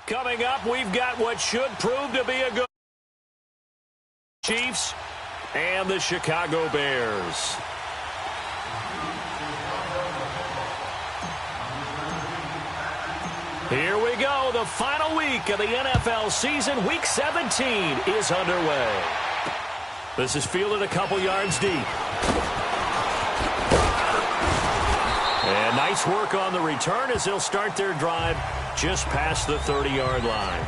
Coming up, we've got what should prove to be a good Chiefs and the Chicago Bears. Here we go. The final week of the NFL season. Week 17 is underway. This is fielded a couple yards deep. And nice work on the return as they'll start their drive just past the 30-yard line.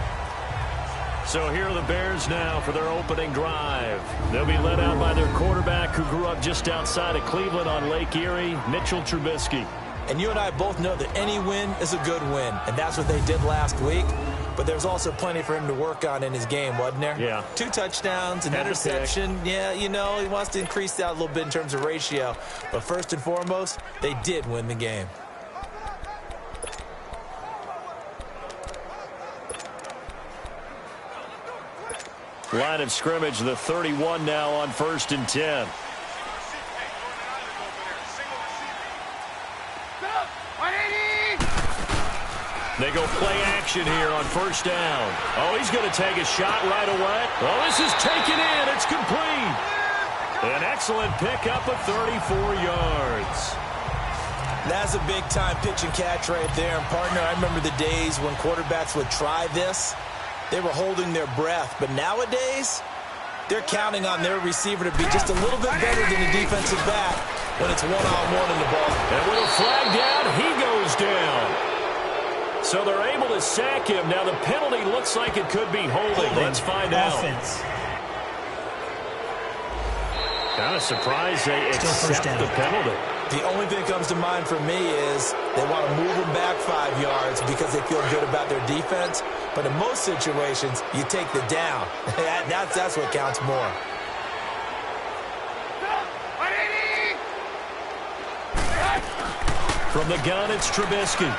So here are the Bears now for their opening drive. They'll be led out by their quarterback who grew up just outside of Cleveland on Lake Erie, Mitchell Trubisky. And you and I both know that any win is a good win, and that's what they did last week. But there's also plenty for him to work on in his game, wasn't there? Yeah. 2 touchdowns, an interception. Yeah, you know, he wants to increase that a little bit in terms of ratio. But first and foremost, they did win the game. Line of scrimmage, the 31 now on 1st and 10. They go play action here on 1st down. Oh, he's going to take a shot right away. Oh, this is taken in. It's complete. An excellent pickup of 34 yards. That's a big-time pitch and catch right there. And, partner, I remember the days when quarterbacks would try this. They were holding their breath. But nowadays, they're counting on their receiver to be just a little bit better than the defensive back when it's one-on-one in the ball. And with a flag down, he goes down. So they're able to sack him. Now the penalty looks like it could be holding. Let's find out. Kind of surprised they accept the penalty. The only thing that comes to mind for me is they want to move them back 5 yards because they feel good about their defense. But in most situations, you take the down. That's what counts more. From the gun, it's Trubisky.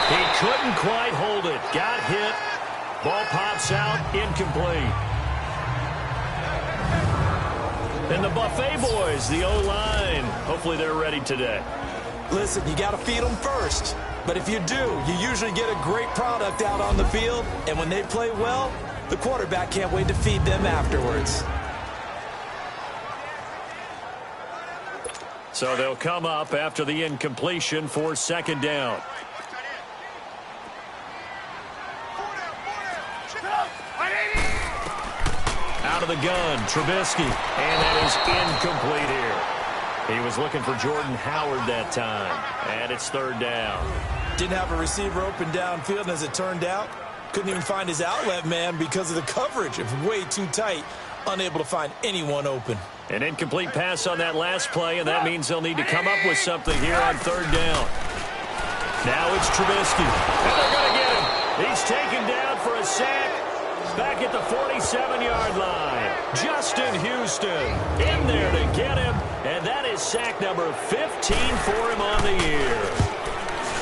He couldn't quite hold it. Got hit. Ball pops out. Incomplete. And the Buffet boys, the O-line, hopefully they're ready today. Listen, you got to feed them first. But if you do, you usually get a great product out on the field. And when they play well, the quarterback can't wait to feed them afterwards. So they'll come up after the incompletion for 2nd down. Out of the gun, Trubisky, and that is incomplete here. He was looking for Jordan Howard that time, and it's 3rd down. Didn't have a receiver open downfield, and as it turned out, couldn't even find his outlet man because of the coverage. It was way too tight, unable to find anyone open. An incomplete pass on that last play, and that means they'll need to come up with something here on 3rd down. Now it's Trubisky, and they're going to get him. He's taken down for a sack. Back at the 47-yard line. Justin Houston in there to get him. And that is sack number 15 for him on the year.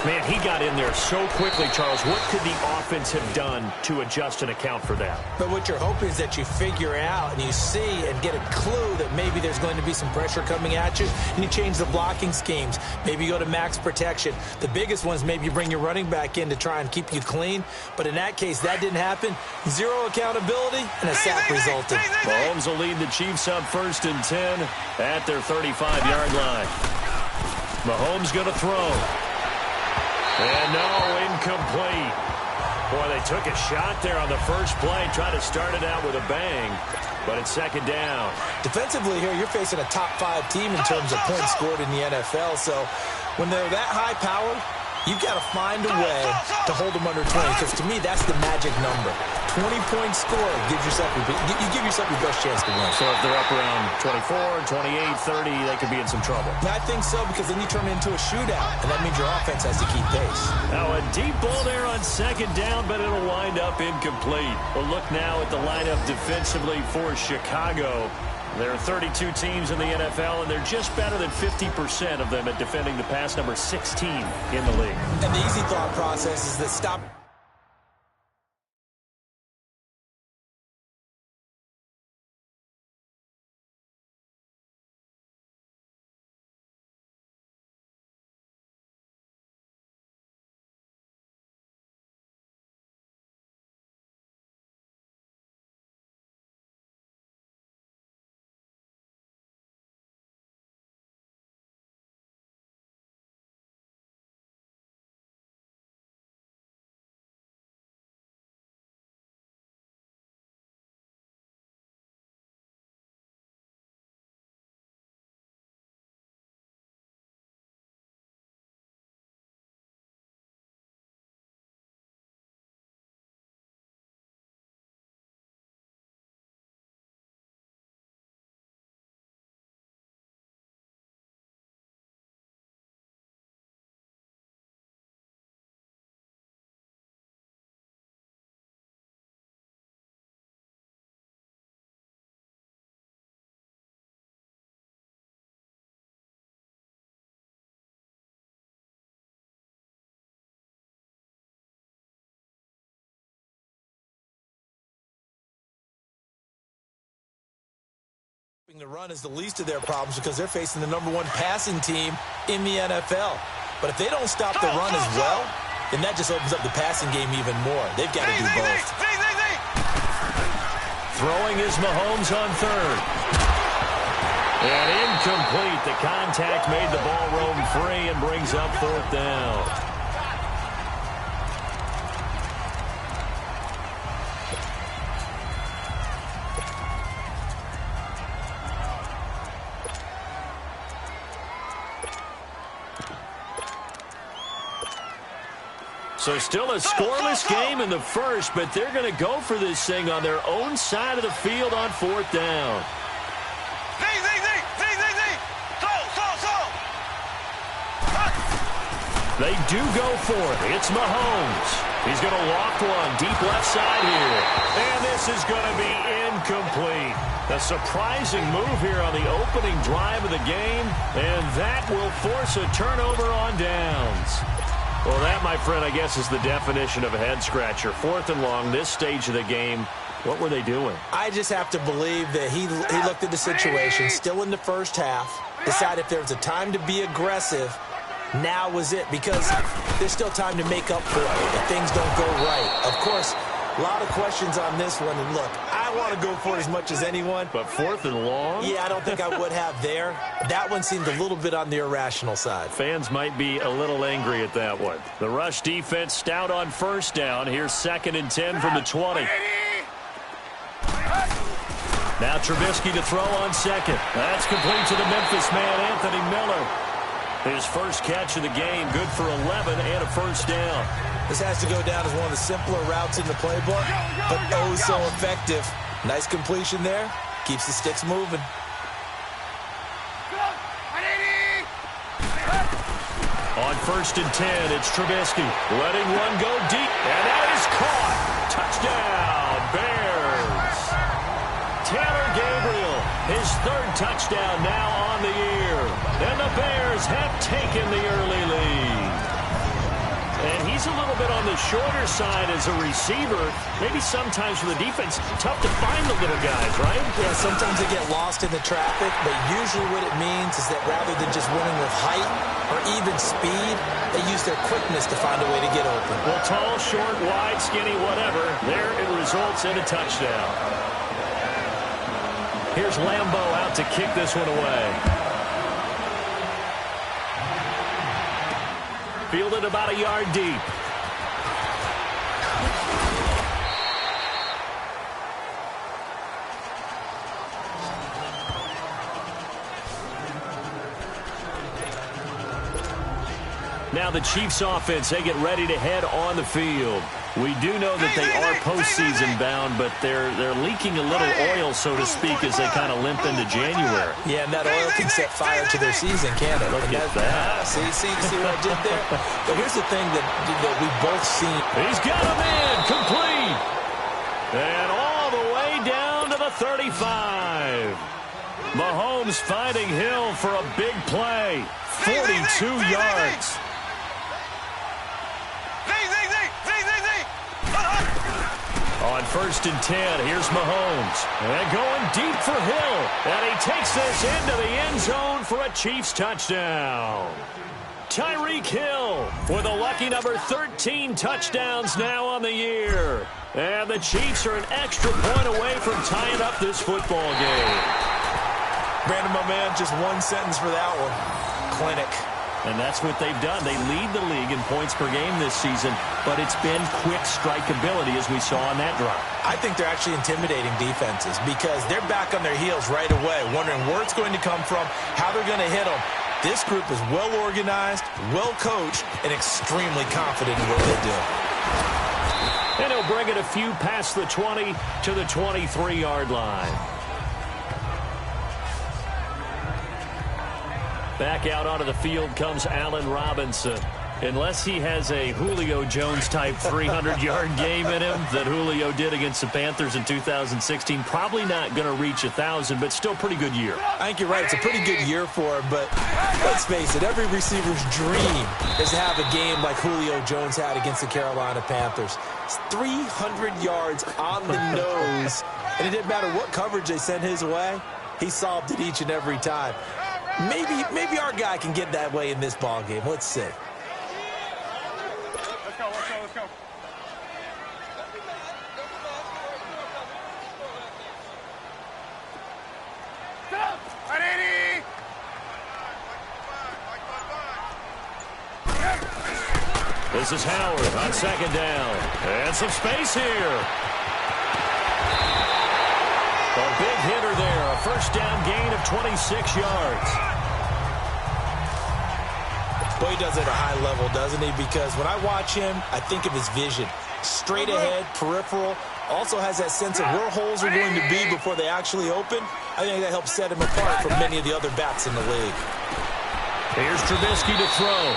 Man, he got in there so quickly, Charles. What could the offense have done to adjust and account for that? But what you're hoping is that you figure out and you see and get a clue that maybe there's going to be some pressure coming at you, and you change the blocking schemes. Maybe you go to max protection. The biggest one is maybe you bring your running back in to try and keep you clean. But in that case, that didn't happen. 0 accountability, and a sack resulted. Mahomes will lead the Chiefs up 1st and 10 at their 35-yard line. Mahomes going to throw. And no, incomplete. Boy, they took a shot there on the first play, tried to start it out with a bang, but it's 2nd down. Defensively here, you're facing a top 5 team in terms of points scored in the NFL, so when they're that high-powered, you've got to find a way to hold them under 20, because to me, that's the magic number. 20-point score gives yourself you give yourself your best chance to win. So if they're up around 24, 28, 30, they could be in some trouble. I think so, because then you turn it into a shootout, and that means your offense has to keep pace. Now a deep ball there on 2nd down, but it'll wind up incomplete. We'll look now at the lineup defensively for Chicago. There are 32 teams in the NFL, and they're just better than 50% of them at defending the pass, number 16 in the league. And the easy thought process is that stop The run is the least of their problems because they're facing the #1 passing team in the NFL. But if they don't stop the run as well, then that just opens up the passing game even more. They've got to do both. Throwing is Mahomes on third. And incomplete. The contact made the ball roam free and brings up 4th down. So still a scoreless game in the first, but they're going to go for this thing on their own side of the field on 4th down. They do go for it. It's Mahomes. He's going to loft one deep left side here. And this is going to be incomplete. A surprising move here on the opening drive of the game, and that will force a turnover on downs. Well, that, my friend, I guess is the definition of a head-scratcher. 4th and long, this stage of the game. What were they doing? I just have to believe that he looked at the situation, still in the first half, decided if there was a time to be aggressive, now was it, because there's still time to make up for it if things don't go right. Of course, a lot of questions on this one, and look, I want to go for it as much as anyone. But 4th and long? Yeah, I don't think I would have there. That one seemed a little bit on the irrational side. Fans might be a little angry at that one. The rush defense stout on 1st down. Here's 2nd and 10 from the 20. Now Trubisky to throw on 2nd. That's complete to the Memphis man, Anthony Miller. His first catch of the game, good for 11 and a 1st down. This has to go down as one of the simpler routes in the playbook, but oh so effective. Nice completion there. Keeps the sticks moving. On 1st and 10, it's Trubisky. Letting one go deep, and that is caught. Touchdown, Bears. Taylor Gabriel, his 3rd touchdown now on the year. And the Bears have taken the early lead. And he's a little bit on the shorter side as a receiver. Maybe sometimes for the defense, tough to find the little guys, right? Yeah, sometimes they get lost in the traffic, but usually what it means is that rather than just winning with height or even speed, they use their quickness to find a way to get open. Well, tall, short, wide, skinny, whatever, there it results in a touchdown. Here's Lambeau out to kick this one away. Fielded about a yard deep. Now the Chiefs offense, they get ready to head on the field. We do know that they are postseason bound, but they're leaking a little oil, so to speak, as they kind of limp into January. Yeah, and that oil can set fire to their season, can't it? Look at that. See what I did there? But here's the thing that we both seen. He's got a man, complete. And all the way down to the 35. Mahomes finding Hill for a big play. 42 yards. On 1st and 10, here's Mahomes. And going deep for Hill. And he takes this into the end zone for a Chiefs touchdown. Tyreek Hill with a lucky number 13 touchdowns now on the year. And the Chiefs are an extra point away from tying up this football game. Brandon, my man, just one sentence for that one. Clinic. And that's what they've done. They lead the league in points per game this season, but it's been quick strikeability as we saw on that drive. I think they're actually intimidating defenses because they're back on their heels right away, wondering where it's going to come from, how they're going to hit them. This group is well organized, well coached, and extremely confident in what they do. And he'll bring it a few past the 20 to the 23-yard line. Back out onto the field comes Allen Robinson. Unless he has a Julio Jones-type 300-yard game in him that Julio did against the Panthers in 2016, probably not going to reach 1,000, but still pretty good year. I think you're right. It's a pretty good year for him, but let's face it, every receiver's dream is to have a game like Julio Jones had against the Carolina Panthers. It's 300 yards on the nose, and it didn't matter what coverage they sent his way. He solved it each and every time. Maybe our guy can get that way in this ball game. Let's see. Let's go, let's go, let's go. This is Howard on second down. And some space here. A big hitter there. A first down gain of 26 yards. Boy, he does it at a high level, doesn't he? Because when I watch him, I think of his vision. Straight ahead, peripheral. Also has that sense of where holes are going to be before they actually open. I think that helps set him apart from many of the other backs in the league. Here's Trubisky to throw.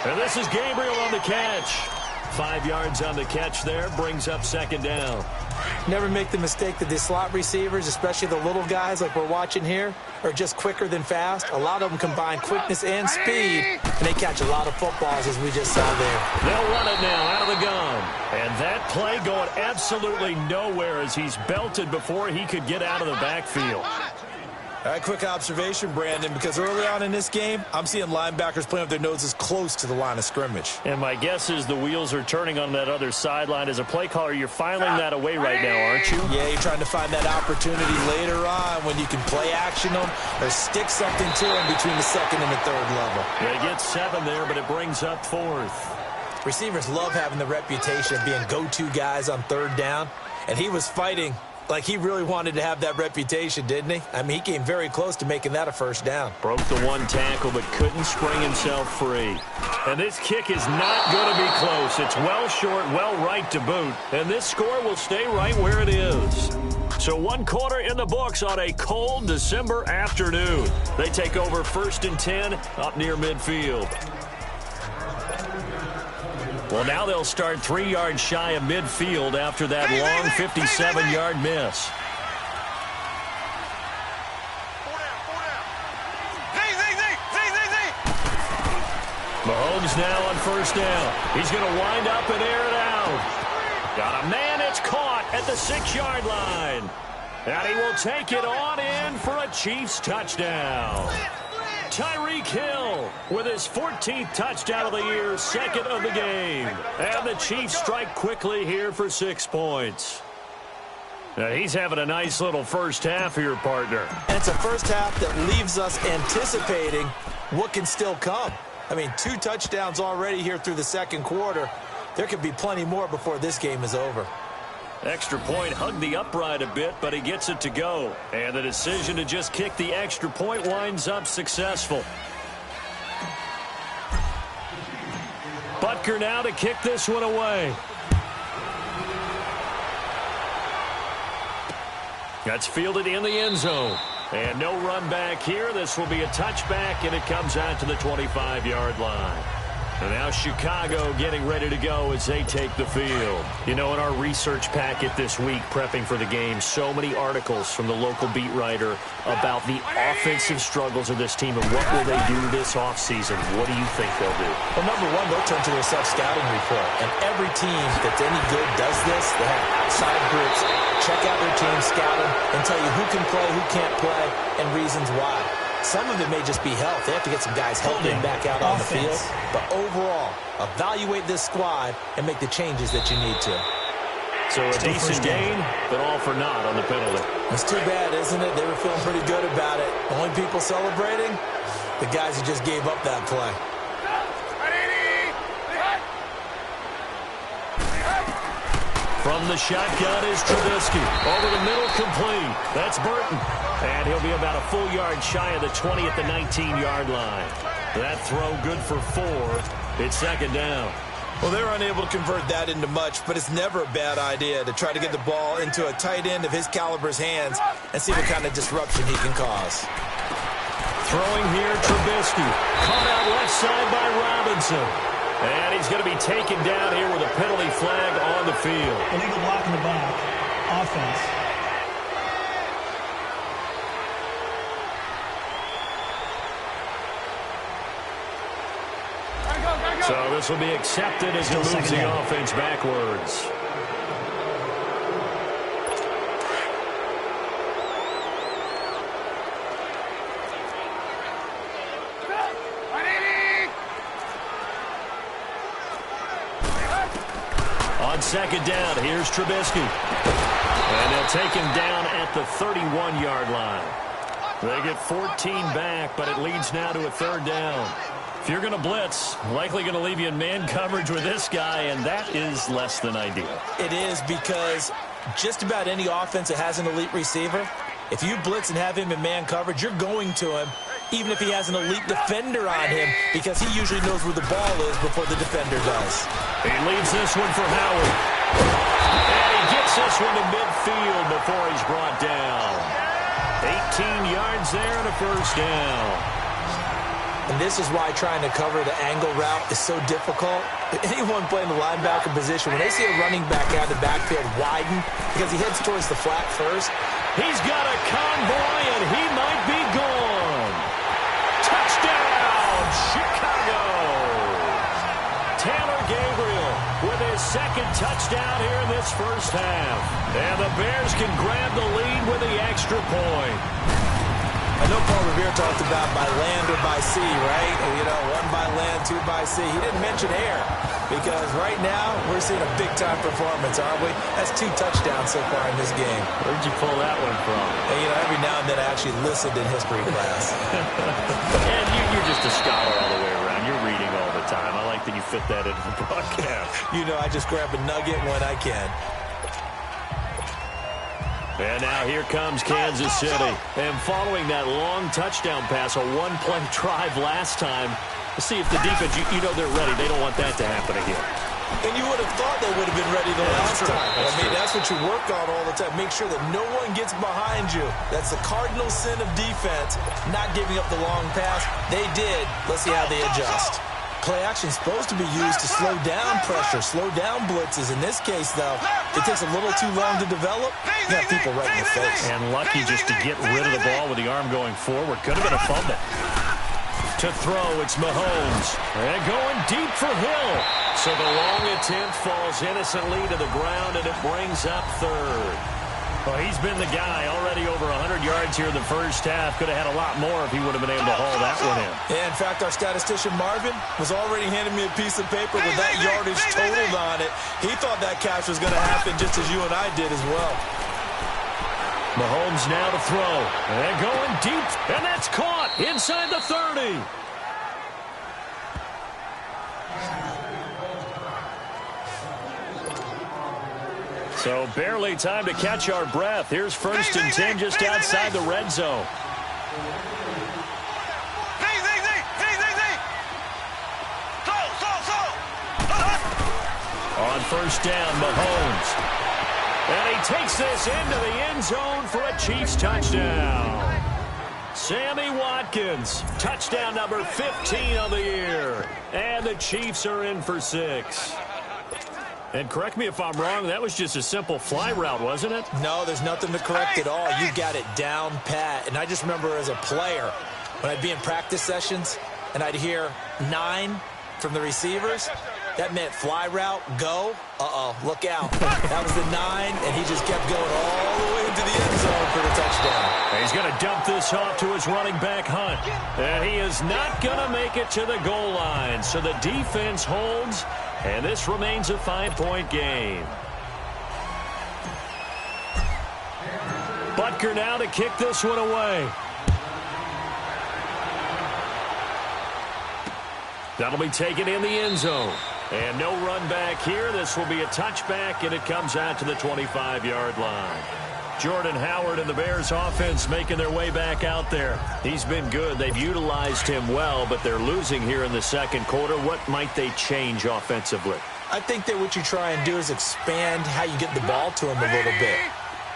And this is Gabriel on the catch. 5 yards on the catch there, brings up second down. Never make the mistake that the slot receivers, especially the little guys like we're watching here, are just quicker than fast. A lot of them combine quickness and speed, and they catch a lot of footballs, as we just saw there. They'll run it now out of the gun. And that play going absolutely nowhere as he's belted before he could get out of the backfield. All right, quick observation, Brandon, because early on in this game, I'm seeing linebackers playing with their noses close to the line of scrimmage. And my guess is the wheels are turning on that other sideline. As a play caller, you're filing that away right now, aren't you? Yeah, you're trying to find that opportunity later on when you can play action them or stick something to them between the second and the third level. They get 7 there, but it brings up 4th. Receivers love having the reputation of being go-to guys on third down, and he was fighting like he really wanted to have that reputation, didn't he? I mean, he came very close to making that a first down. Broke the one tackle, but couldn't spring himself free. And this kick is not going to be close. It's well short, well right to boot. And this score will stay right where it is. So 1 quarter in the books on a cold December afternoon. They take over 1st and 10 up near midfield. Well, now they'll start 3 yards shy of midfield after that long 57-yard miss. Mahomes now on first down. He's going to wind up and air it out. Got a man. It's caught at the 6-yard line. And he will take it on in for a Chiefs touchdown. Tyreek Hill with his 14th touchdown of the year, 2nd of the game. And the Chiefs strike quickly here for 6 points. Now he's having a nice little first half here, partner. And it's a first half that leaves us anticipating what can still come. I mean, 2 touchdowns already here through the second quarter. There could be plenty more before this game is over. Extra point hugged the upright a bit, but he gets it to go. And the decision to just kick the extra point winds up successful. Butker now to kick this one away. That's fielded in the end zone. And no run back here. This will be a touchback, and it comes out to the 25-yard line. And now Chicago getting ready to go as they take the field. You know, in our research packet this week, prepping for the game, so many articles from the local beat writer about the offensive struggles of this team and what will they do this offseason. What do you think they'll do? Well, number one, they'll turn to their self-scouting report. And every team that's any good does this. They have outside groups. Check out their team, scout them, and tell you who can play, who can't play, and reasons why. Some of it may just be health. They have to get some guys healthy and back out on the field. But overall, evaluate this squad and make the changes that you need to. So a decent gain, but all for naught on the penalty. It's too bad, isn't it? They were feeling pretty good about it. The only people celebrating, the guys who just gave up that play. From the shotgun is Trubisky. Over the middle, complete. That's Burton. And he'll be about a full yard shy of the 20 at the 19-yard line. That throw good for 4. It's second down. Well, they were unable to convert that into much, but it's never a bad idea to try to get the ball into a tight end of his caliber's hands and see what kind of disruption he can cause. Throwing here, Trubisky. Caught out left side by Robinson. And he's going to be taken down here with a penalty flag on the field. Illegal block in the back. Offense. So this will be accepted as he moves the offense backwards. second down. Here's Trubisky. And they'll take him down at the 31-yard line. They get 14 back, but it leads now to a third down. If you're going to blitz, likely going to leave you in man coverage with this guy, and that is less than ideal. It is, because just about any offense that has an elite receiver, if you blitz and have him in man coverage, you're going to him, even if he has an elite defender on him, because he usually knows where the ball is before the defender does. He leaves this one for Howard. And he gets this one to midfield before he's brought down. 18 yards there and a first down. And this is why trying to cover the angle route is so difficult. Anyone playing the linebacker position, when they see a running back out of the backfield widen, because he heads towards the flat first, he's got a convoy, and he might be gone. Touchdown, Chicago! Taylor Gabriel with his second touchdown here in this first half. And the Bears can grab the lead with the extra point. I know Paul Revere talked about by land or by sea, right? You know, one by land, two by sea. He didn't mention air, because right now we're seeing a big-time performance, aren't we? That's 2 touchdowns so far in this game. Where'd you pull that one from? And, you know, every now and then I actually listened in history class. And you're just a scholar all the way around. You're reading all the time. I like that you fit that into the broadcast. You know, I just grab a nugget when I can. And now here comes Kansas City. And following that long touchdown pass, a one-play drive last time, let's see if the defense, you know they're ready. They don't want that to happen again. And you would have thought they would have been ready the last time. That's what you work on all the time. Make sure that no one gets behind you. That's the cardinal sin of defense, not giving up the long pass. They did. Let's see how they adjust. Play action is supposed to be used to slow down pressure, slow down blitzes. In this case, though, it takes a little too long to develop. You got people right in the face. And lucky just to get rid of the ball with the arm going forward. Could have been a fumble. To throw, it's Mahomes. And going deep for Hill. So the long attempt falls innocently to the ground, and it brings up third. Well, he's been the guy, already over 100 yards here in the first half. Could have had a lot more if he would have been able to haul that one in. Yeah, in fact, our statistician Marvin was already handing me a piece of paper with that yardage totaled on it. He thought that catch was going to happen just as you and I did as well. Mahomes now to throw. And going deep, and that's caught inside the 30. So barely time to catch our breath. Here's 1st and 10 just outside the red zone. On 1st down, Mahomes. And he takes this into the end zone for a Chiefs touchdown. Sammy Watkins, touchdown number 15 of the year. And the Chiefs are in for 6. And correct me if I'm wrong, that was just a simple fly route, wasn't it? No, there's nothing to correct at all. You got it down pat. And I just remember as a player, when I'd be in practice sessions and I'd hear 9 from the receivers, that meant fly route, go. Uh-oh, look out. That was the 9, and he just kept going all the way into the end zone for the touchdown. He's going to dump this off to his running back, Hunt. And he is not going to make it to the goal line. So the defense holds, and this remains a 5-point game. Butker now to kick this one away. That'll be taken in the end zone. And no run back here. This will be a touchback, and it comes out to the 25-yard line. Jordan Howard and the Bears offense making their way back out there. He's been good. They've utilized him well, but they're losing here in the second quarter. What might they change offensively? I think that what you try and do is expand how you get the ball to him a little bit.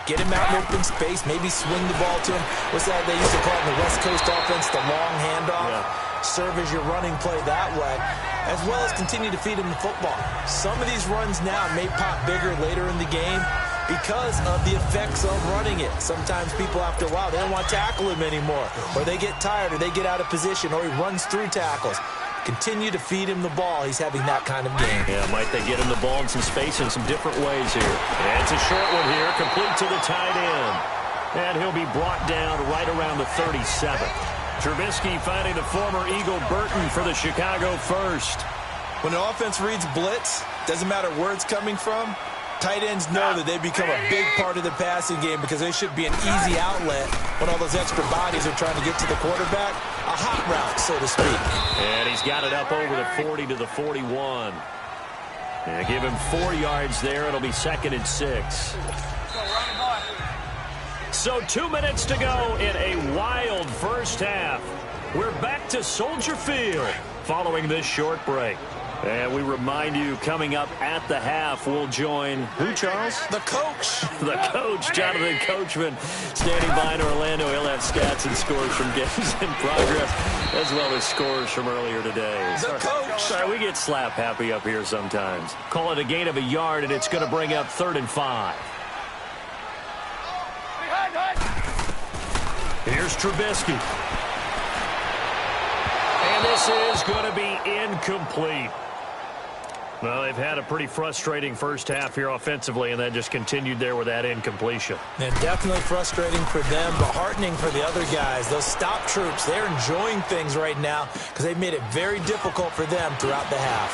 Get him out in open space, maybe swing the ball to him. What's that they used to call it in the West Coast offense, the long handoff? Yeah. Serve as your running play that way, as well as continue to feed him the football. Some of these runs now may pop bigger later in the game because of the effects of running it. Sometimes people, after a while, they don't want to tackle him anymore, or they get tired, or they get out of position, or he runs through tackles. Continue to feed him the ball. He's having that kind of game. Yeah, might they get him the ball in some space in some different ways here. And it's a short one here, complete to the tight end. And he'll be brought down right around the 37. Trubisky finding the former Eagle Burton for the Chicago first. When the offense reads blitz, Doesn't matter where it's coming from. Tight ends know that they become a big part of the passing game because they should be an easy outlet when all those extra bodies are trying to get to the quarterback. A hot route, so to speak. And he's got it up over the 40 to the 41. And give him 4 yards there. It'll be 2nd and 6. So 2 minutes to go in a wild first half. We're back to Soldier Field following this short break. And we remind you, coming up at the half, we'll join who, Charles? The coach. The coach, Jonathan Coachman, standing by in Orlando. He'll have stats and scores from games in progress, as well as scores from earlier today. The coach. Sorry, we get slap happy up here sometimes. Call it a gain of a yard, and it's going to bring up 3rd and 5. Here's Trubisky. And this is going to be incomplete. Well, they've had a pretty frustrating first half here offensively, and then just continued there with that incompletion. And definitely frustrating for them, but heartening for the other guys. Those stop troops, they're enjoying things right now because they've made it very difficult for them throughout the half.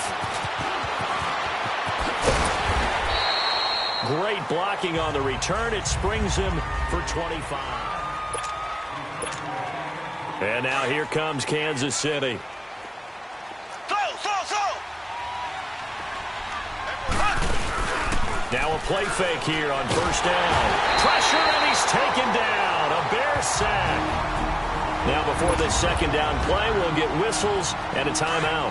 Great blocking on the return. It springs him for 25. And now here comes Kansas City. Now a play fake here on first down. Pressure, and he's taken down. A Bear sack. Now before this second down play, we'll get whistles and a timeout,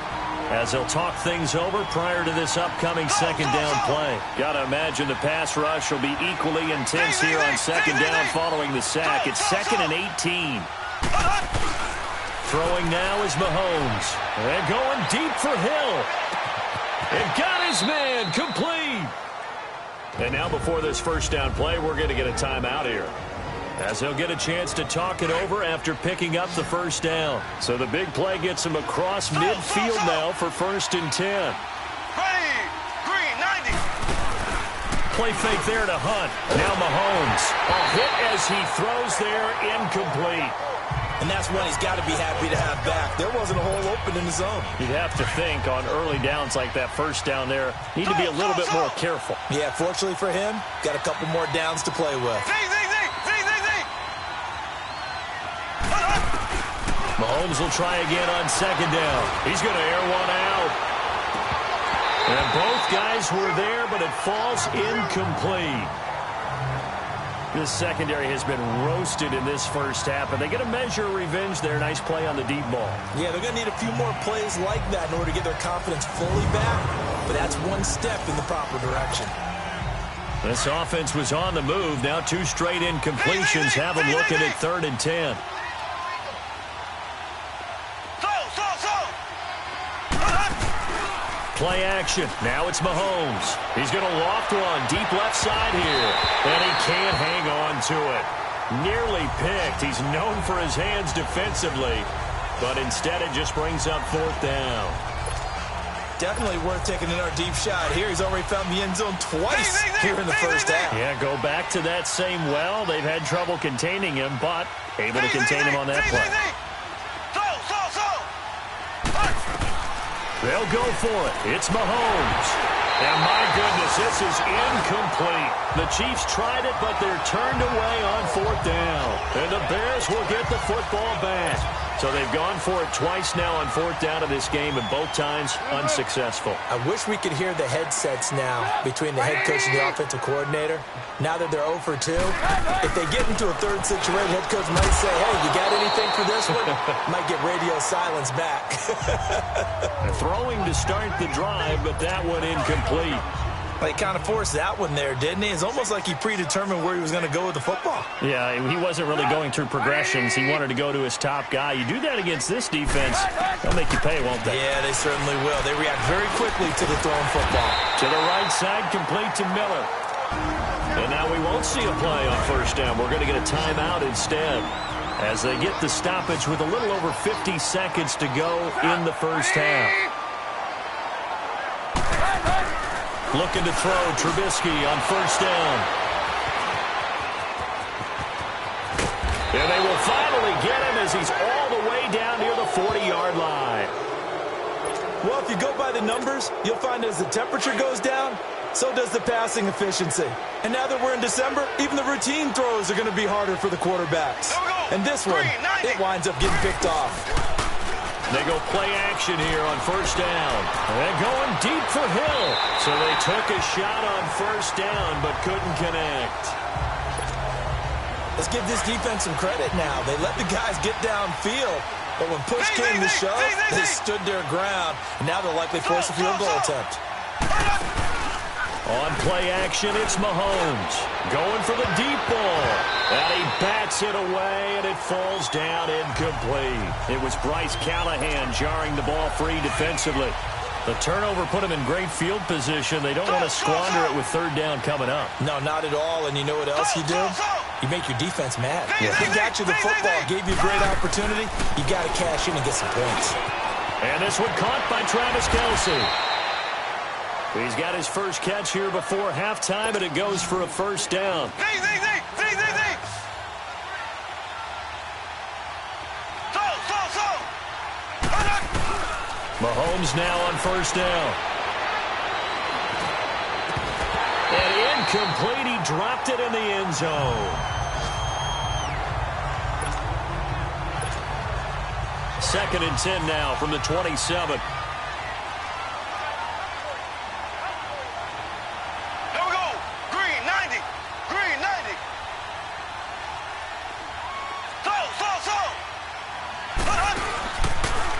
as they'll talk things over prior to this upcoming second down play. Got to imagine the pass rush will be equally intense here on second down following the sack. It's 2nd and 18. Throwing now is Mahomes. And going deep for Hill. And got his man complete. And now before this first down play, we're going to get a timeout here, as they'll get a chance to talk it over after picking up the first down. So the big play gets him across midfield now for 1st and 10. Ready, green, 90. Play fake there to Hunt. Now Mahomes. A hit as he throws there, incomplete. And that's one he's got to be happy to have back. There wasn't a hole open in the zone. You'd have to think on early downs like that first down there, need to be a little bit more careful. Yeah, fortunately for him, got a couple more downs to play with. Mahomes will try again on second down. He's going to air one out. And both guys were there, but it falls incomplete. This secondary has been roasted in this first half, but they get a measure of revenge there. Nice play on the deep ball. Yeah, they're going to need a few more plays like that in order to get their confidence fully back, but that's one step in the proper direction. This offense was on the move. Now 2 straight incompletions have them looking at 3rd and 10. Play action. Now it's Mahomes. He's going to loft one deep left side here. And he can't hang on to it. Nearly picked. He's known for his hands defensively. But instead it just brings up 4th down. Definitely worth taking another deep shot here. He's already found the end zone twice here in the first half. Yeah, go back to that same well. They've had trouble containing him, but able to contain him on that play. They'll go for it. It's Mahomes. And my goodness, this is incomplete. The Chiefs tried it, but they're turned away on 4th down. And the Bears will get the football back. So they've gone for it twice now on 4th down of this game, and both times unsuccessful. I wish we could hear the headsets now between the head coach and the offensive coordinator. Now that they're 0 for 2, if they get into a third situation, head coach might say, hey, you got anything for this one? Might get radio silence back. Throwing to start the drive, but that one incomplete. He kind of forced that one there, didn't he? It's almost like he predetermined where he was going to go with the football. Yeah, he wasn't really going through progressions. He wanted to go to his top guy. You do that against this defense, they'll make you pay, won't they? Yeah, they certainly will. They react very quickly to the thrown football. To the right side, complete to Miller. And now we won't see a play on first down. We're going to get a timeout instead, as they get the stoppage with a little over 50 seconds to go in the first half. Looking to throw, Trubisky on first down. And they will finally get him as he's all the way down near the 40-yard line. Well, if you go by the numbers, you'll find as the temperature goes down, so does the passing efficiency. And now that we're in December, even the routine throws are going to be harder for the quarterbacks. And this one, it winds up getting picked off. They go play action here on first down. They're going deep for Hill. So they took a shot on first down but couldn't connect. Let's give this defense some credit now. They let the guys get downfield, but when push came to shove, they stood their ground. And now they'll likely force a field goal attempt. On play action, it's Mahomes. Going for the deep ball. And he bats it away, and it falls down incomplete. It was Bryce Callahan jarring the ball free defensively. The turnover put him in great field position. They don't want to squander it with third down coming up. No, not at all. And you know what else you do? You make your defense mad. Yeah. They got you the football, gave you a great opportunity. You got to cash in and get some points. And this one caught by Travis Kelce. He's got his first catch here before halftime, and it goes for a first down. Mahomes now on first down. And incomplete. He dropped it in the end zone. Second and 10 now from the 27.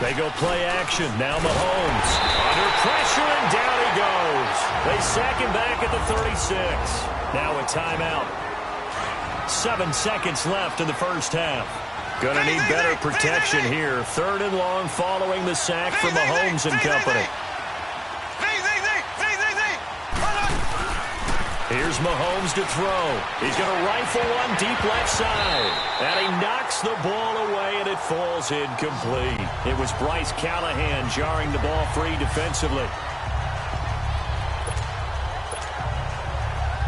They go play action. Now Mahomes. Under pressure, and down he goes. They sack him back at the 36. Now a timeout. 7 seconds left in the first half. Going to need better protection here. Third and long following the sack from Mahomes and company. Here's Mahomes to throw. He's going to rifle one deep left side. And he knocks the ball away, and it falls incomplete. It was Bryce Callahan jarring the ball free defensively.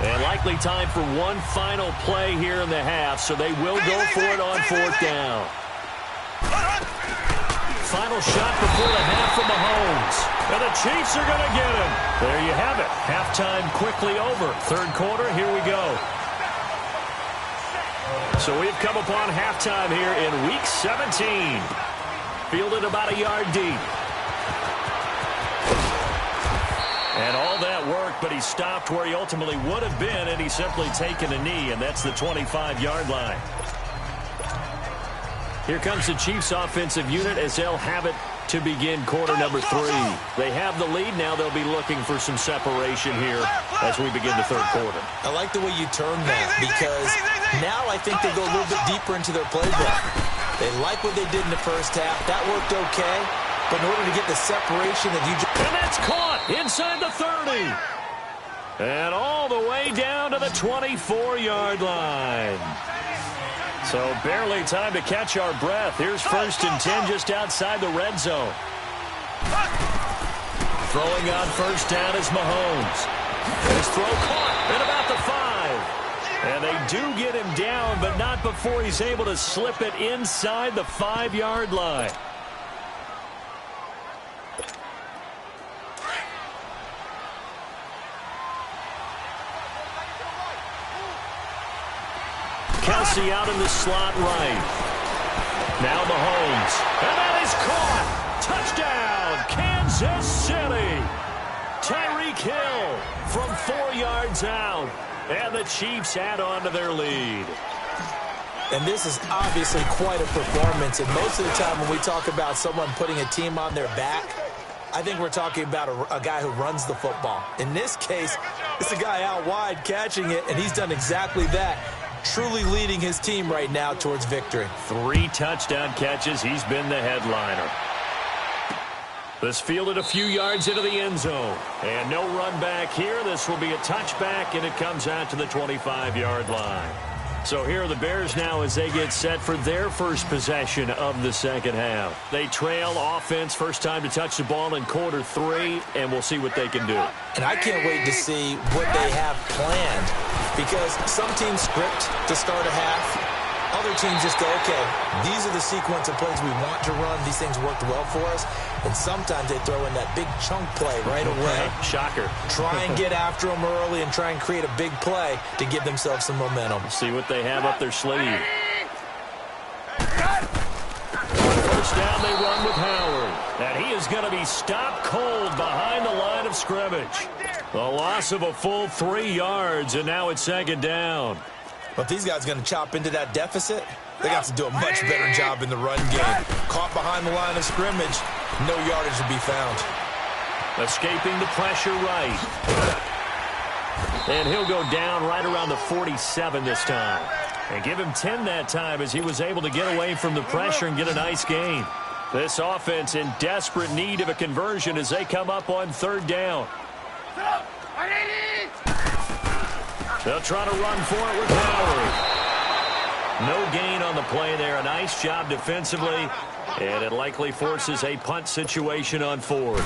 And likely time for one final play here in the half, so they will go for it on fourth down. Final shot before the half from Mahomes. And the Chiefs are going to get him. There you have it. Halftime quickly over. Third quarter, here we go. So we've come upon halftime here in Week 17. Fielded about a yard deep. And all that worked, but he stopped where he ultimately would have been, and he's simply taken a knee, and that's the 25-yard line. Here comes the Chiefs offensive unit as they'll have it to begin quarter number 3. They have the lead. Now they'll be looking for some separation here as we begin the third quarter. I like the way you term that, because now I think they go a little bit deeper into their playbook. They like what they did in the first half. That worked okay, but in order to get the separation that you just... And that's caught inside the 30. And all the way down to the 24-yard line. So barely time to catch our breath. Here's first and 10 just outside the red zone. Throwing on first down is Mahomes. His throw caught at about the 5. And they do get him down, but not before he's able to slip it inside the 5-yard line. Kelce out in the slot right. Now Mahomes. And that is caught. Touchdown, Kansas City. Tyreek Hill from 4 yards out. And the Chiefs add on to their lead. And this is obviously quite a performance. And most of the time when we talk about someone putting a team on their back, I think we're talking about a guy who runs the football. In this case, it's a guy out wide catching it, and he's done exactly that. Truly leading his team right now towards victory. 3 touchdown catches. He's been the headliner. This fielded a few yards into the end zone. And no run back here. This will be a touchback, and it comes out to the 25-yard line. So here are the Bears now as they get set for their first possession of the second half. They trail offense, first time to touch the ball in quarter 3, and we'll see what they can do. And I can't wait to see what they have planned, because some teams script to start a half. other teams just go, okay, these are the sequence of plays we want to run. These things worked well for us. And sometimes they throw in that big chunk play right away. Shocker. Try and get after them early and try and create a big play to give themselves some momentum. See what they have up their sleeve. First down, they run with Howard. And he is going to be stopped cold behind the line of scrimmage. A loss of a full 3 yards, and now it's second down. But if these guys are going to chop into that deficit, they got to do a much better job in the run game. Caught behind the line of scrimmage, no yardage to be found. Escaping the pressure right. And he'll go down right around the 47 this time. And give him 10 that time as he was able to get away from the pressure and get a nice gain. This offense in desperate need of a conversion as they come up on third down. They'll try to run for it with Howard. No gain on the play there. A nice job defensively. And it likely forces a punt situation on fourth.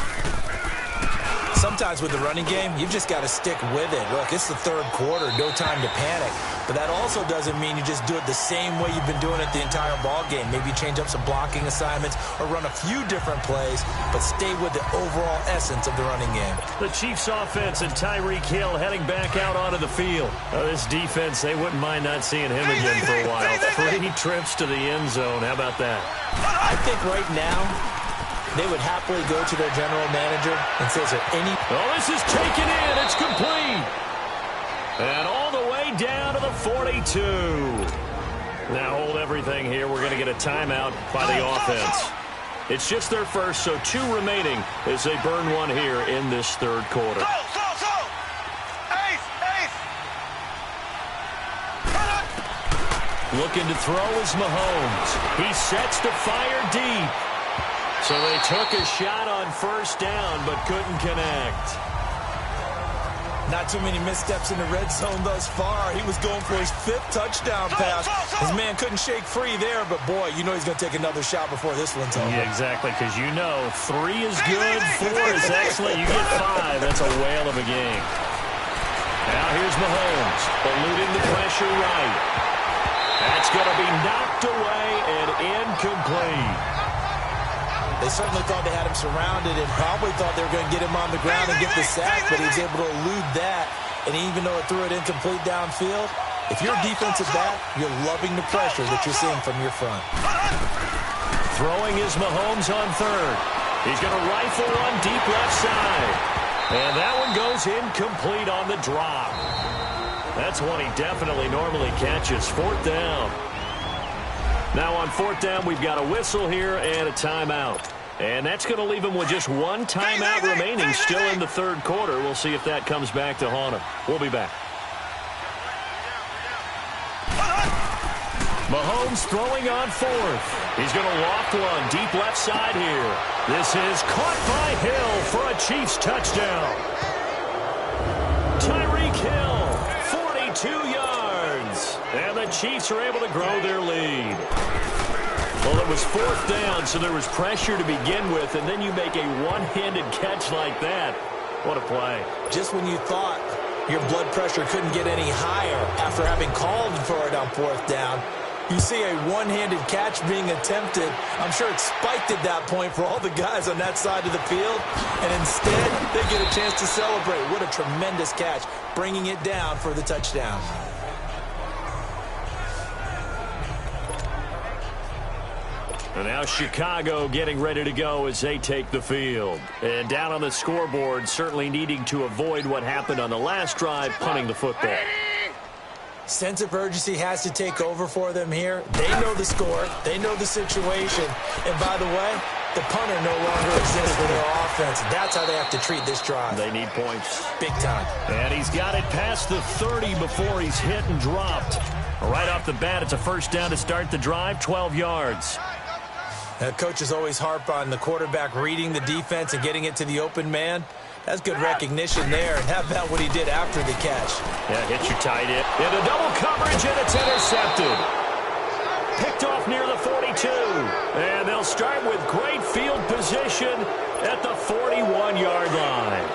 Sometimes with the running game, you've just got to stick with it. Look, it's the third quarter, no time to panic. But that also doesn't mean you just do it the same way you've been doing it the entire ball game. Maybe change up some blocking assignments or run a few different plays, but stay with the overall essence of the running game. The Chiefs offense and Tyreek Hill heading back out onto the field. This defense, they wouldn't mind not seeing him again for a while. 3 trips to the end zone. How about that? I think right now, they would happily go to their general manager and say, is there any... Oh, this is taken in. It's complete. And all the way down to the 42. Now hold everything here. We're going to get a timeout by the offense. It's just their first, so 2 remaining as they burn one here in this third quarter. Looking to throw is Mahomes. He sets to fire deep. So they took a shot on first down, but couldn't connect. Not too many missteps in the red zone thus far. He was going for his 5th touchdown pass. His man couldn't shake free there, but boy, you know he's going to take another shot before this one's over. Yeah, exactly, because you know 3 is good, 4 is excellent. You get 5. That's a whale of a game. Now here's Mahomes, eluding the pressure right. That's going to be knocked away and incomplete. They certainly thought they had him surrounded and probably thought they were going to get him on the ground and get the sack, but he was able to elude that. And even though it threw it incomplete downfield, if you're a defensive back, you're loving the pressure that you're seeing from your front. Throwing is Mahomes on third. He's going to rifle one deep left side. And that one goes incomplete on the drop. That's one he definitely normally catches. 4th down. Now on 4th down, we've got a whistle here and a timeout. And that's going to leave him with just 1 timeout remaining still in the third quarter. We'll see if that comes back to haunt him. We'll be back. Mahomes throwing on 4th. He's going to loft one deep left side here. This is caught by Hill for a Chiefs touchdown. Tyreek Hill, 42 yards. And the Chiefs are able to grow their lead. Well, it was 4th down, so there was pressure to begin with, and then you make a one-handed catch like that. What a play. Just when you thought your blood pressure couldn't get any higher after having called for it on 4th down, you see a one-handed catch being attempted. I'm sure it spiked at that point for all the guys on that side of the field, and instead they get a chance to celebrate. What a tremendous catch, bringing it down for the touchdown. And now Chicago getting ready to go as they take the field. And down on the scoreboard, certainly needing to avoid what happened on the last drive, punting the football. Sense of urgency has to take over for them here. They know the score. They know the situation. And by the way, the punter no longer exists for their offense. That's how they have to treat this drive. They need points. Big time. And he's got it past the 30 before he's hit and dropped. Right off the bat, it's a first down to start the drive, 12 yards. Coaches always harp on the quarterback reading the defense and getting it to the open man. That's good recognition there. And how about what he did after the catch? Yeah, hit your tight end. Into double coverage, and it's intercepted. Picked off near the 42. And they'll start with great field position at the 41-yard line.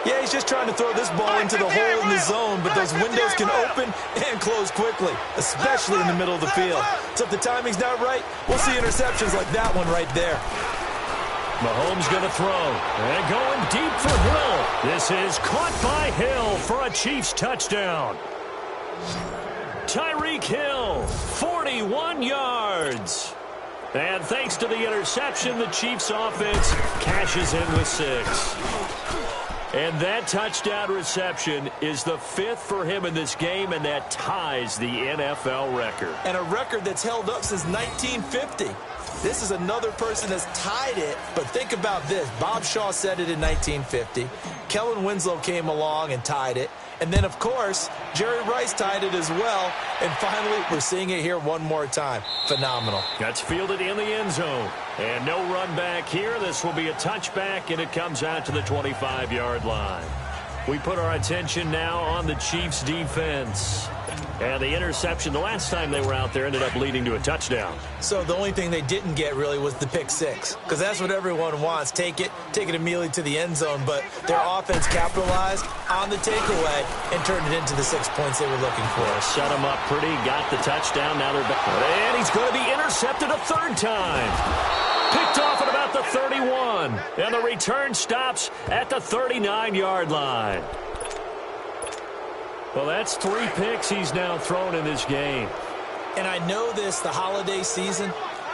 Yeah, he's just trying to throw this ball into the hole in the zone, but those windows can open and close quickly, especially in the middle of the field. So if the timing's not right, we'll see interceptions like that one right there. Mahomes going to throw. And going deep for Hill. This is caught by Hill for a Chiefs touchdown. Tyreek Hill, 41 yards. And thanks to the interception, the Chiefs offense cashes in with 6. And that touchdown reception is the 5th for him in this game, and that ties the NFL record. And a record that's held up since 1950. This is another person that's tied it, but think about this. Bob Shaw said it in 1950. Kellen Winslow came along and tied it. And then, of course, Jerry Rice tied it as well. And finally, we're seeing it here one more time. Phenomenal. That's fielded in the end zone. And no run back here. This will be a touchback, and it comes out to the 25-yard line. We put our attention now on the Chiefs' defense. And the interception, the last time they were out there, ended up leading to a touchdown. So the only thing they didn't get really was the pick 6, because that's what everyone wants. Take it immediately to the end zone. But their offense capitalized on the takeaway and turned it into the 6 points they were looking for. Well, set them up pretty, got the touchdown. Now they're back. And he's going to be intercepted a 3rd time. Picked off at about the 31. And the return stops at the 39-yard line. Well, that's 3 picks he's now thrown in this game. And I know this, the holiday season,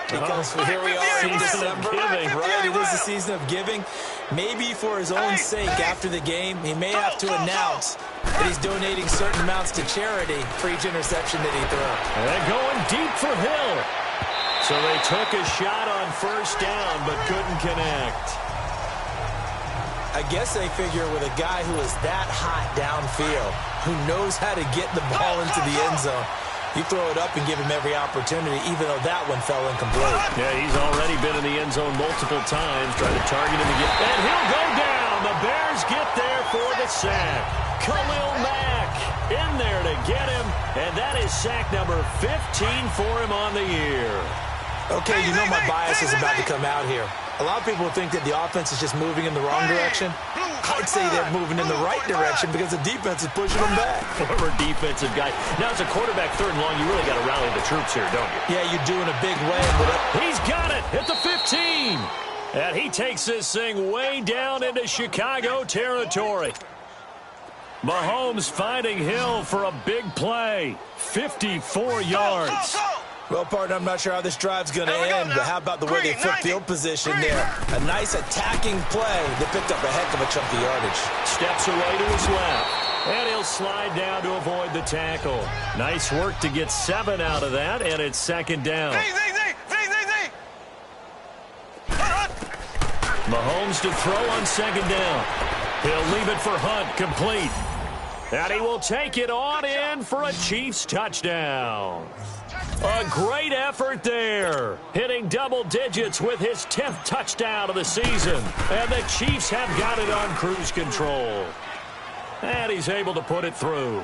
because here we are in December, right? It is the season of giving. Maybe for his own sake, after the game, he may have to announce that he's donating certain amounts to charity for each interception that he throws. And going deep for Hill. So they took a shot on 1st down, but couldn't connect. I guess they figure with a guy who is that hot downfield, who knows how to get the ball into the end zone, you throw it up and give him every opportunity, even though that one fell incomplete. Yeah, he's already been in the end zone multiple times, trying to target him again. And he'll go down. The Bears get there for the sack. Khalil Mack in there to get him, and that is sack number 15 for him on the year. Okay, you know my bias is about to come out here. A lot of people think that the offense is just moving in the wrong direction. I'd say they're moving in the right direction because the defense is pushing them back. Former defensive guy. Now, as a quarterback 3rd and long, you really got to rally the troops here, don't you? Yeah, you do in a big way. But he's got it at the 15. And he takes this thing way down into Chicago territory. Mahomes finding Hill for a big play. 54 yards. Well, partner, I'm not sure how this drive's going to end, but how about the way they flipped field position there? A nice attacking play that picked up a heck of a chunk of yardage. Steps away to his left, and he'll slide down to avoid the tackle. Nice work to get 7 out of that, and it's 2nd down. Mahomes to throw on 2nd down. He'll leave it for Hunt, complete. And he will take it on in for a Chiefs touchdown. A great effort there, hitting double digits with his 10th touchdown of the season. And the Chiefs have got it on cruise control. And he's able to put it through.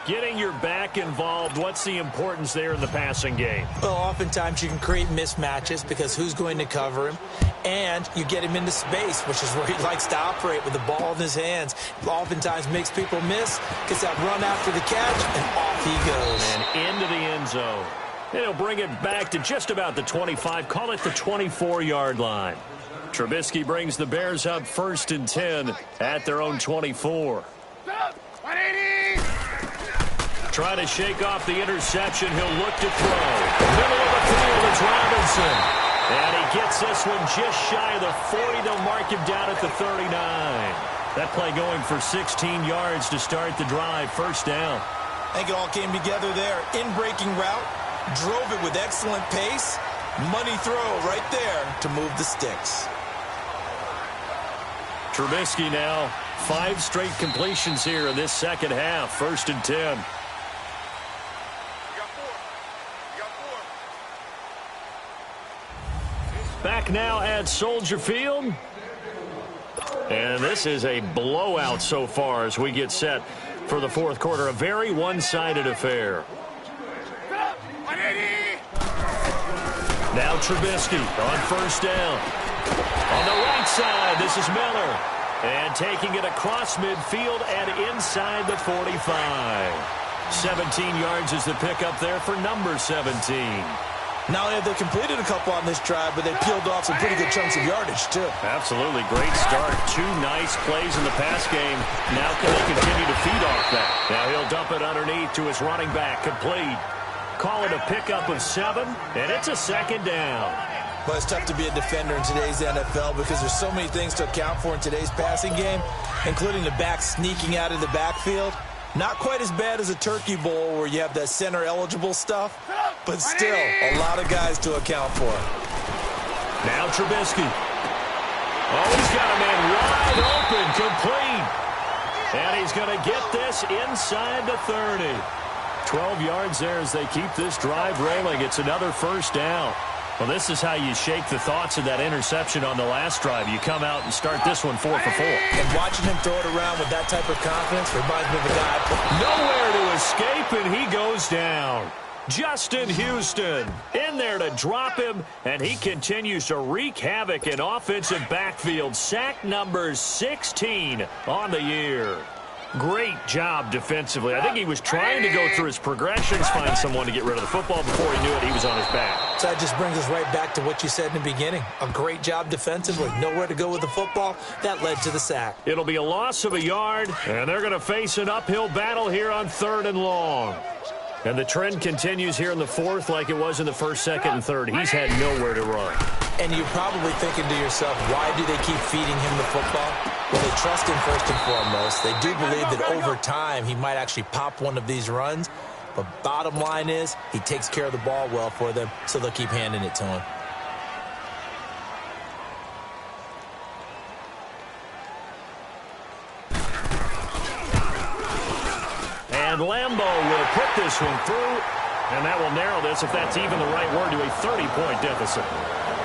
Getting your back involved, what's the importance there in the passing game? Well, oftentimes you can create mismatches because who's going to cover him? And you get him into space, which is where he likes to operate with the ball in his hands. Oftentimes makes people miss, gets that run after the catch, and off he goes. And into the end zone. And he'll bring it back to just about the 25, call it the 24-yard line. Trubisky brings the Bears up 1st and 10 at their own 24. 180! Trying to shake off the interception. He'll look to throw. Middle of the field, it's Robinson. And he gets this one just shy of the 40. They'll mark him down at the 39. That play going for 16 yards to start the drive. 1st down. I think it all came together there. In-breaking route. Drove it with excellent pace. Money throw right there to move the sticks. Trubisky now. 5 straight completions here in this 2nd half. 1st and 10. Back now at Soldier Field. And this is a blowout so far as we get set for the 4th quarter. A very one-sided affair. Now Trubisky on 1st down. On the right side, this is Miller. And taking it across midfield and inside the 45. 17 yards is the pickup there for number 17. Not only have they completed a couple on this drive, but they peeled off some pretty good chunks of yardage, too. Absolutely. Great start. 2 nice plays in the pass game. Now can they continue to feed off that? Now he'll dump it underneath to his running back. Complete. Call it a pickup of 7, and it's a second down. Well, it's tough to be a defender in today's NFL because there's so many things to account for in today's passing game, including the back sneaking out of the backfield. Not quite as bad as a turkey bowl where you have that center-eligible stuff, but still a lot of guys to account for. Now Trubisky. Oh, he's got a man wide open, complete. And he's going to get this inside the 30. 12 yards there as they keep this drive rolling. It's another first down. Well, this is how you shake the thoughts of that interception on the last drive. You come out and start this one 4 for 4. And watching him throw it around with that type of confidence reminds me of a guy. Nowhere to escape, and he goes down. Justin Houston in there to drop him, and he continues to wreak havoc in offensive backfield. Sack number 16 on the year. Great job defensively. I think he was trying to go through his progressions, find someone to get rid of the football. Before he knew it, he was on his back. So that just brings us right back to what you said in the beginning. A great job defensively. Nowhere to go with the football. That led to the sack. It'll be a loss of a yard, and they're going to face an uphill battle here on 3rd and long. And the trend continues here in the 4th like it was in the 1st, 2nd, and 3rd. He's had nowhere to run. And you're probably thinking to yourself, why do they keep feeding him the football? Well, they trust him first and foremost. They do believe that over time he might actually pop one of these runs. But bottom line is he takes care of the ball well for them, so they'll keep handing it to him. And Lambeau will put this one through, and that will narrow this, if that's even the right word, to a 30-point deficit.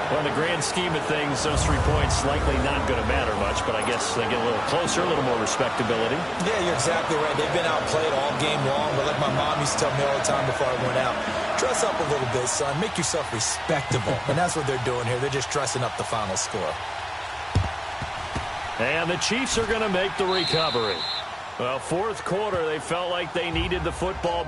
Well, in the grand scheme of things, those 3 points likely not going to matter much, but I guess they get a little closer, a little more respectability. Yeah, you're exactly right. They've been outplayed all game long, but like my mom used to tell me all the time before I went out, dress up a little bit, son. Make yourself respectable. And that's what they're doing here. They're just dressing up the final score. And the Chiefs are going to make the recovery. Well, 4th quarter, they felt like they needed the football.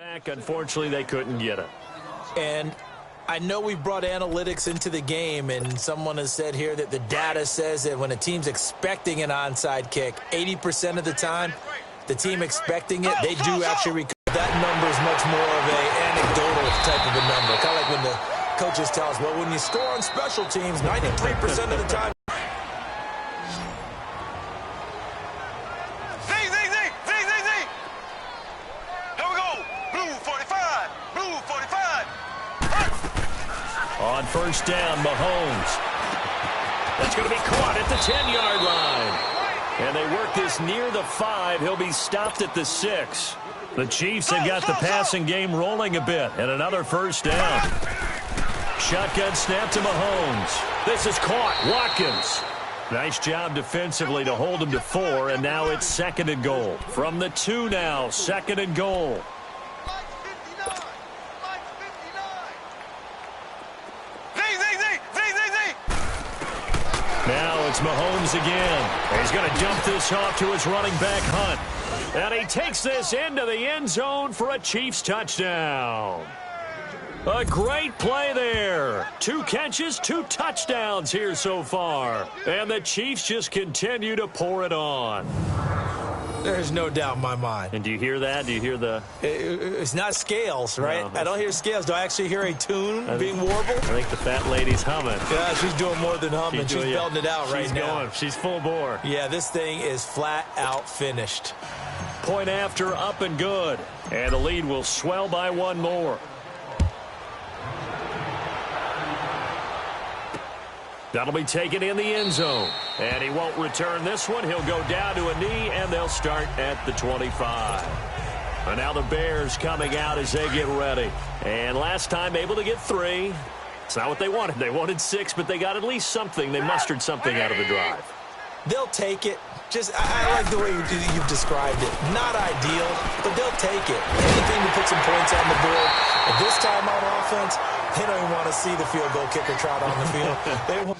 Back, unfortunately, they couldn't get it. And I know we've brought analytics into the game, and someone has said here that the data says that when a team's expecting an onside kick, 80% of the time, the team expecting it, they do actually recover. That number is much more of a anecdotal type of a number. Kind of like when the coaches tell us, well, when you score on special teams, 93% of the time. On first down, Mahomes. That's going to be caught at the 10-yard line. And they work this near the 5. He'll be stopped at the 6. The Chiefs have got the passing game rolling a bit. And another first down. Shotgun snap to Mahomes. This is caught. Watkins. Nice job defensively to hold him to 4. And now it's 2nd and goal. From the 2 now, 2nd and goal. Now it's Mahomes again. He's going to dump this off to his running back, Hunt. And he takes this into the end zone for a Chiefs touchdown. A great play there. 2 catches, 2 touchdowns here so far. And the Chiefs just continue to pour it on. There's no doubt in my mind. And do you hear that? Do you hear the... It's not scales, right? No, I don't hear scales. Do I actually hear a tune being warbled? I think the fat lady's humming. Yeah, she's doing more than humming. She's belting it out right now. She's full bore. Yeah, this thing is flat out finished. Point after, up and good. And the lead will swell by 1 more. That'll be taken in the end zone. And he won't return this one. He'll go down to a knee, and they'll start at the 25. And now the Bears coming out as they get ready. And last time able to get 3. It's not what they wanted. They wanted 6, but they got at least something. They mustered something out of the drive. They'll take it. I like the way you've described it. Not ideal, but they'll take it. Anything to put some points on the board. But this time on offense, they don't even want to see the field goal kicker trot on the field. They want...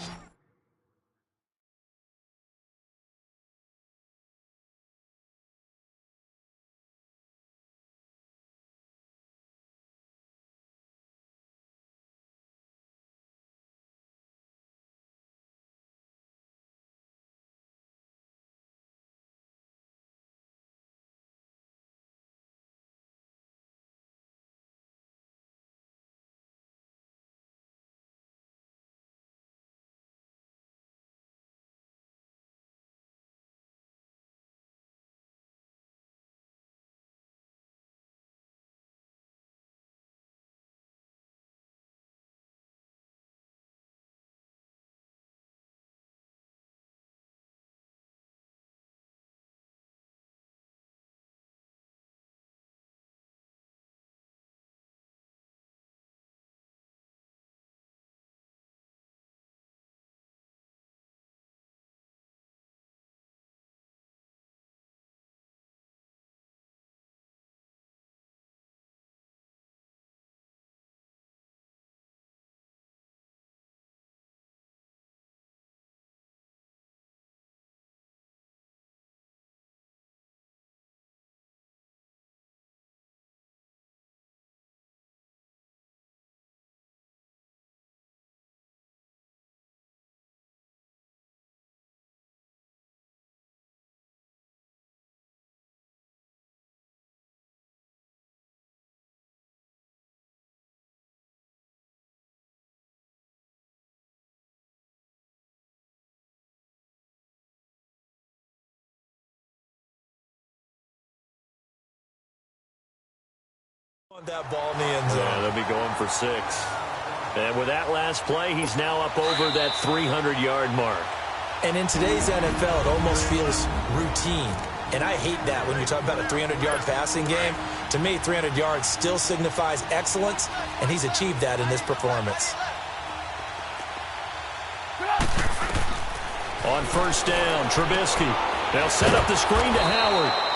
that ball in the end zone. Yeah, they'll be going for 6. And with that last play, he's now up over that 300-yard mark. And in today's NFL, it almost feels routine. And I hate that when you talk about a 300-yard passing game. To me, 300 yards still signifies excellence, and he's achieved that in this performance. On first down, Trubisky. They'll set up the screen to Howard.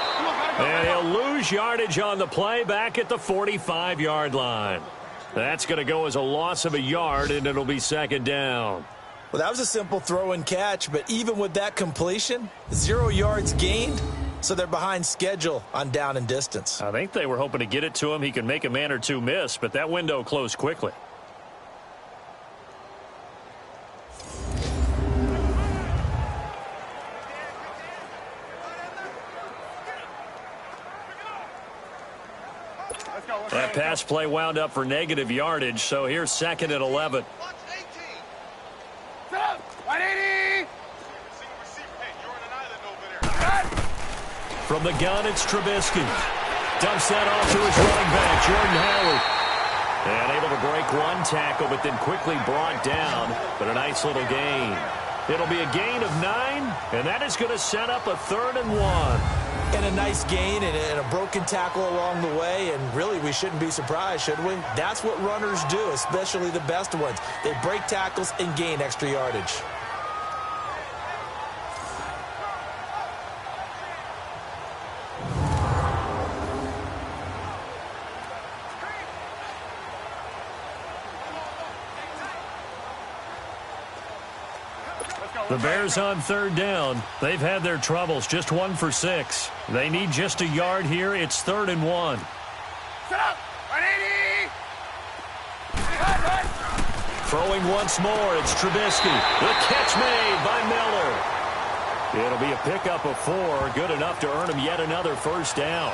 And he'll lose yardage on the play back at the 45-yard line. That's going to go as a loss of a yard, and it'll be 2nd down. Well, that was a simple throw and catch, but even with that completion, 0 yards gained, so they're behind schedule on down and distance. I think they were hoping to get it to him. He could make a man or two miss, but that window closed quickly. That pass play wound up for negative yardage, so here's 2nd and 11. 180. From the gun, it's Trubisky. Dumps that off to his running back, Jordan Howard. And able to break one tackle, but then quickly brought down. But a nice little gain. It'll be a gain of 9, and that is going to set up a 3rd and 1. And a nice gain and a broken tackle along the way, and really we shouldn't be surprised, should we? That's what runners do, especially the best ones. They break tackles and gain extra yardage. The Bears on 3rd down. They've had their troubles, just 1 for 6. They need just a yard here. It's 3rd and 1. Set up. 180. Throwing once more, it's Trubisky. The catch made by Miller. It'll be a pickup of 4, good enough to earn him yet another 1st down.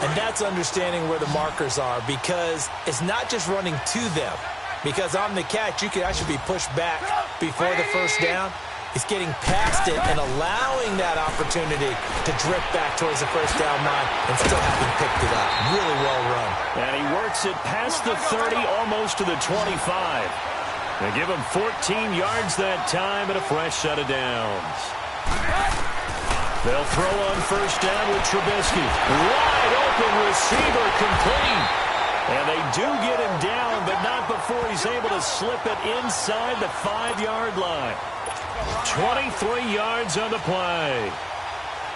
And that's understanding where the markers are, because it's not just running to them. Because on the catch, you could actually be pushed back before the 1st down. It's getting past it and allowing that opportunity to drift back towards the 1st down line and still having picked it up. Really well run. And he works it past the 30, almost to the 25. They give him 14 yards that time and a fresh set of downs. They'll throw on 1st down with Trubisky. Wide open receiver, complete. And they do get him down, but not before he's able to slip it inside the 5-yard line. 23 yards on the play.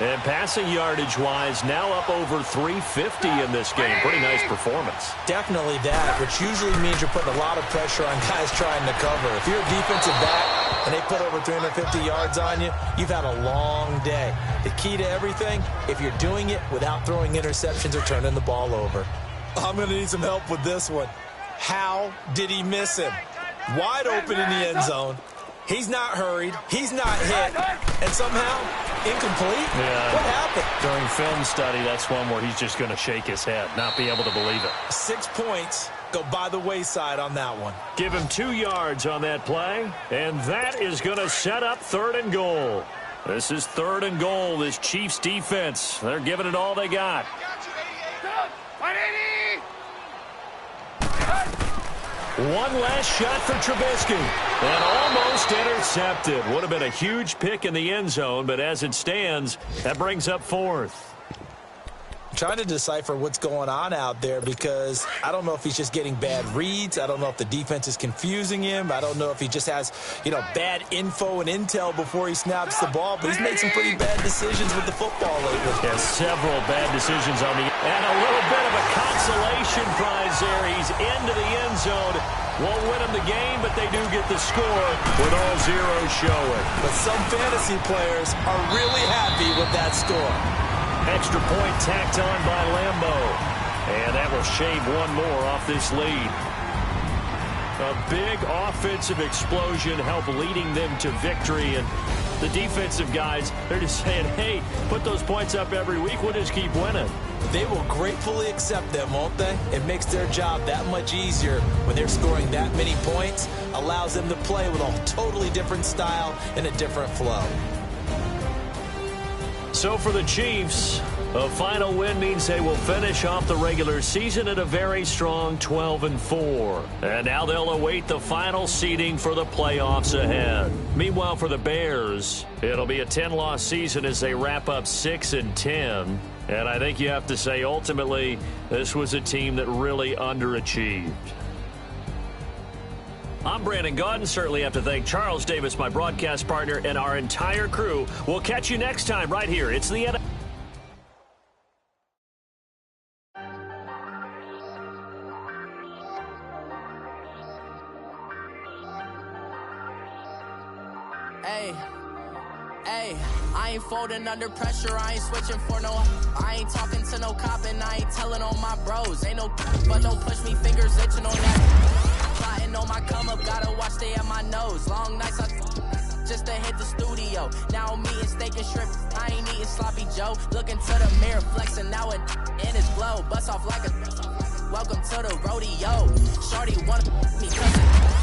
And passing yardage-wise, now up over 350 in this game. Pretty nice performance. Definitely that, which usually means you're putting a lot of pressure on guys trying to cover. If you're a defensive back and they put over 350 yards on you, you've had a long day. The key to everything, if you're doing it without throwing interceptions or turning the ball over. I'm going to need some help with this one. How did he miss him? Wide open in the end zone. He's not hurried. He's not hit. And somehow, incomplete? Yeah. What happened? During film study, that's one where he's just going to shake his head, not be able to believe it. 6 points go by the wayside on that one. Give him 2 yards on that play, and that is going to set up 3rd and goal. This is 3rd and goal, this Chiefs defense. They're giving it all they got. 180. One last shot for Trubisky, and almost intercepted. Would have been a huge pick in the end zone, but as it stands, that brings up 4th. I'm trying to decipher what's going on out there, because I don't know if he's just getting bad reads. I don't know if the defense is confusing him. I don't know if he just has, bad info and intel before he snaps the ball, but he's made some pretty bad decisions with the football lately. Yeah, several bad decisions on the end. And a little bit of a consolation prize there. He's into the end zone. Won't win him the game, but they do get the score with all zeros showing. But some fantasy players are really happy with that score. Extra point tacked on by Lambeau. And that will shave one more off this lead. A big offensive explosion helped leading them to victory. And the defensive guys, they're just saying, hey, put those points up every week. We'll just keep winning. They will gratefully accept them, won't they? It makes their job that much easier when they're scoring that many points. Allows them to play with a totally different style and a different flow. So for the Chiefs, a final win means they will finish off the regular season at a very strong 12-4. And now they'll await the final seeding for the playoffs ahead. Meanwhile, for the Bears, it'll be a 10-loss season as they wrap up 6-10. And I think you have to say, ultimately, this was a team that really underachieved. I'm Brandon Gaudin. Certainly have to thank Charles Davis, my broadcast partner, and our entire crew. We'll catch you next time right here. It's the NFL. Hey, Ayy, I ain't folding under pressure, I ain't switching for no. I ain't talking to no cop and I ain't telling on my bros. Ain't no but don't push me, fingers itching on that. Plotting on my come up, gotta watch stay at my nose. Long nights just to hit the studio. Now I'm eating steak and shrimp, I ain't eating sloppy Joe. Looking to the mirror, flexing now it in his glow. Bust off like a welcome to the rodeo. Shorty wanna me cause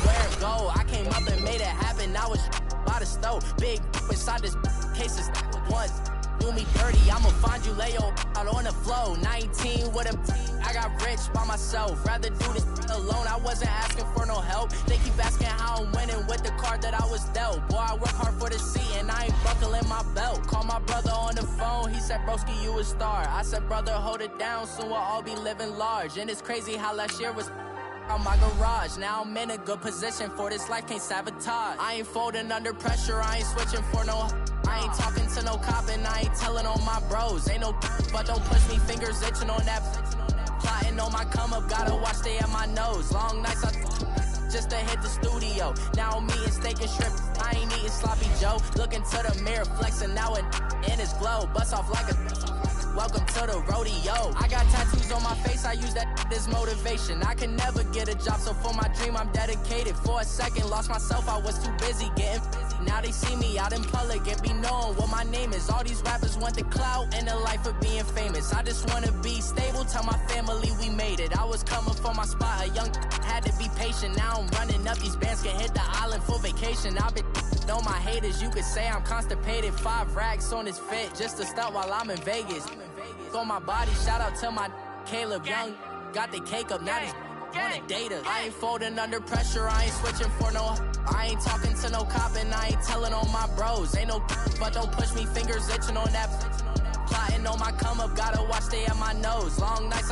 where it go. I came up and made it happen, now it's by the stove. Big inside this case is once. Do me dirty, I'ma find you, lay your out on the floor. 19 with a I got rich by myself. Rather do this alone, I wasn't asking for no help. They keep asking how I'm winning with the card that I was dealt. Boy, I work hard for the seat and I ain't buckling my belt. Call my brother on the phone, he said, broski, you a star. I said, brother, hold it down, soon we'll all be living large. And it's crazy how last year was on my garage. Now I'm in a good position for this life, can't sabotage. I ain't folding under pressure, I ain't switching for no. I ain't talking to no cop and I ain't telling on my bros. Ain't no but don't push me, fingers itching on that. Plotting on my come up, gotta watch stay at my nose. Long nights just to hit the studio. Now I'm eating steak and shrimp, I ain't eating sloppy Joe. Looking to the mirror, flexing now it in his glow. Bust off like a welcome to the rodeo. I got tattoos on my face, I use that as motivation. I can never get a job, so for my dream I'm dedicated. For a second, lost myself, I was too busy getting busy. Now they see me out in public and be knowing what my name is. All these rappers want the clout and the life of being famous. I just wanna be stable, tell my family we made it. I was coming for my spot, a young had to be patient. Now I'm running up, these bands can hit the island for vacation. I've been on my haters, you could say I'm constipated. 5 racks on his fit, just to stunt while I'm in Vegas. On my body, shout out to my Caleb Young. Got the cake up, now they wanna date us. I ain't folding under pressure, I ain't switching for no. I ain't talking to no cop and I ain't telling on my bros. Ain't no but don't push me, fingers itching on that. Plotting on my come up, gotta watch stay at my nose. Long nights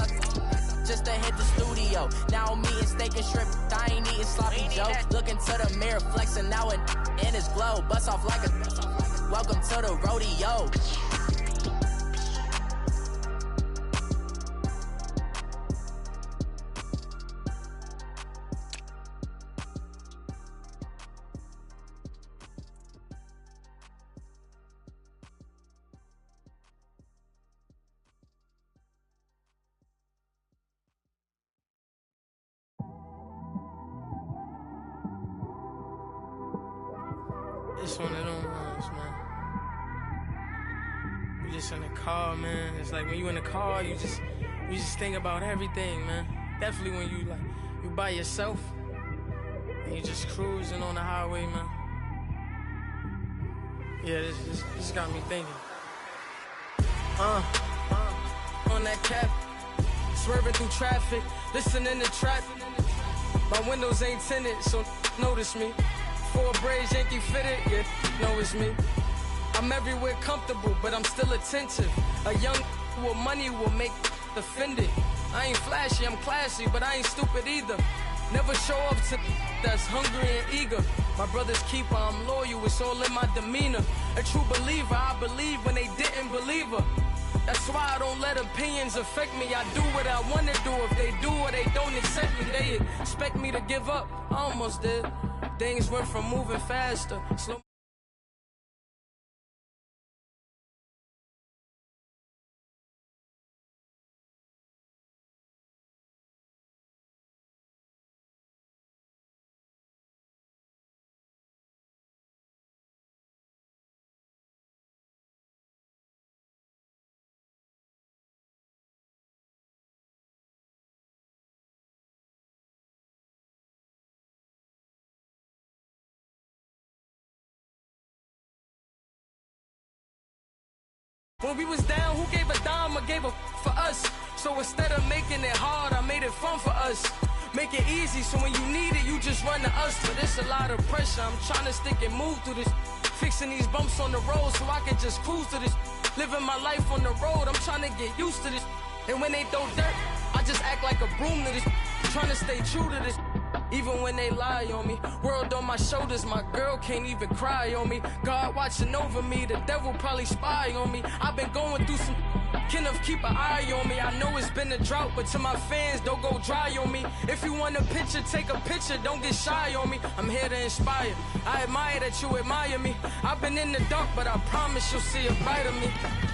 just to hit the studio. Now I'm eating steak and shrimp, I ain't eating sloppy Joe. Looking to the mirror, flexing now it in his glow. Bust off like a welcome to the rodeo. It's one of them ones, man. You just in the car, man. It's like when you in the car, you just think about everything, man. Definitely when you by yourself and you just cruising on the highway, man. Yeah, this got me thinking. On that cap, swerving through traffic, listening to trap. My windows ain't tinted, so notice me. 4 braids, Yankee fitted, yeah, know it's me. I'm everywhere comfortable, but I'm still attentive. A young with money will make offended. I ain't flashy, I'm classy, but I ain't stupid either. Never show up to that's hungry and eager. My brother's keeper, I'm loyal, it's all in my demeanor. A true believer, I believe when they didn't believe her. That's why I don't let opinions affect me. I do what I want to do. If they do or they don't accept me, they expect me to give up. I almost did. Things went from moving faster, slow. When we was down, who gave a dime or gave a for us? So instead of making it hard, I made it fun for us. Make it easy, so when you need it, you just run to us. But it's a lot of pressure, I'm trying to stick and move through this. Fixing these bumps on the road so I can just cruise to this. Living my life on the road, I'm trying to get used to this. And when they throw dirt, I just act like a broom to this. Trying to stay true to this. Even when they lie on me, world on my shoulders, my girl can't even cry on me. God watching over me, the devil probably spy on me. I've been going through some Kenneth, keep an eye on me. I know it's been a drought, but to my fans, don't go dry on me. If you want a picture, take a picture. Don't get shy on me. I'm here to inspire. I admire that you admire me. I've been in the dark, but I promise you'll see a brighter me.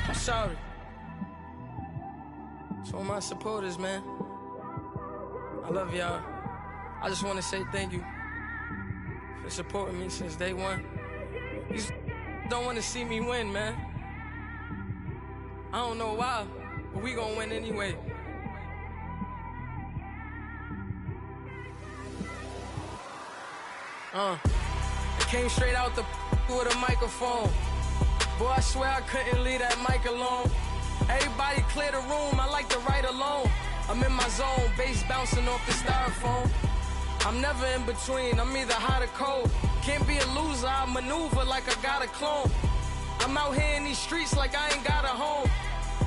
I'm sorry. To all my supporters, man. I love y'all. I just want to say thank you for supporting me since day one. You don't want to see me win, man. I don't know why, but we gonna win anyway. I came straight out the with a microphone. Boy, I swear I couldn't leave that mic alone. Everybody clear the room, I like to write alone. I'm in my zone, bass bouncing off the styrofoam. I'm never in between, I'm either hot or cold. Can't be a loser, I maneuver like I got a clone. I'm out here in these streets like I ain't got a home.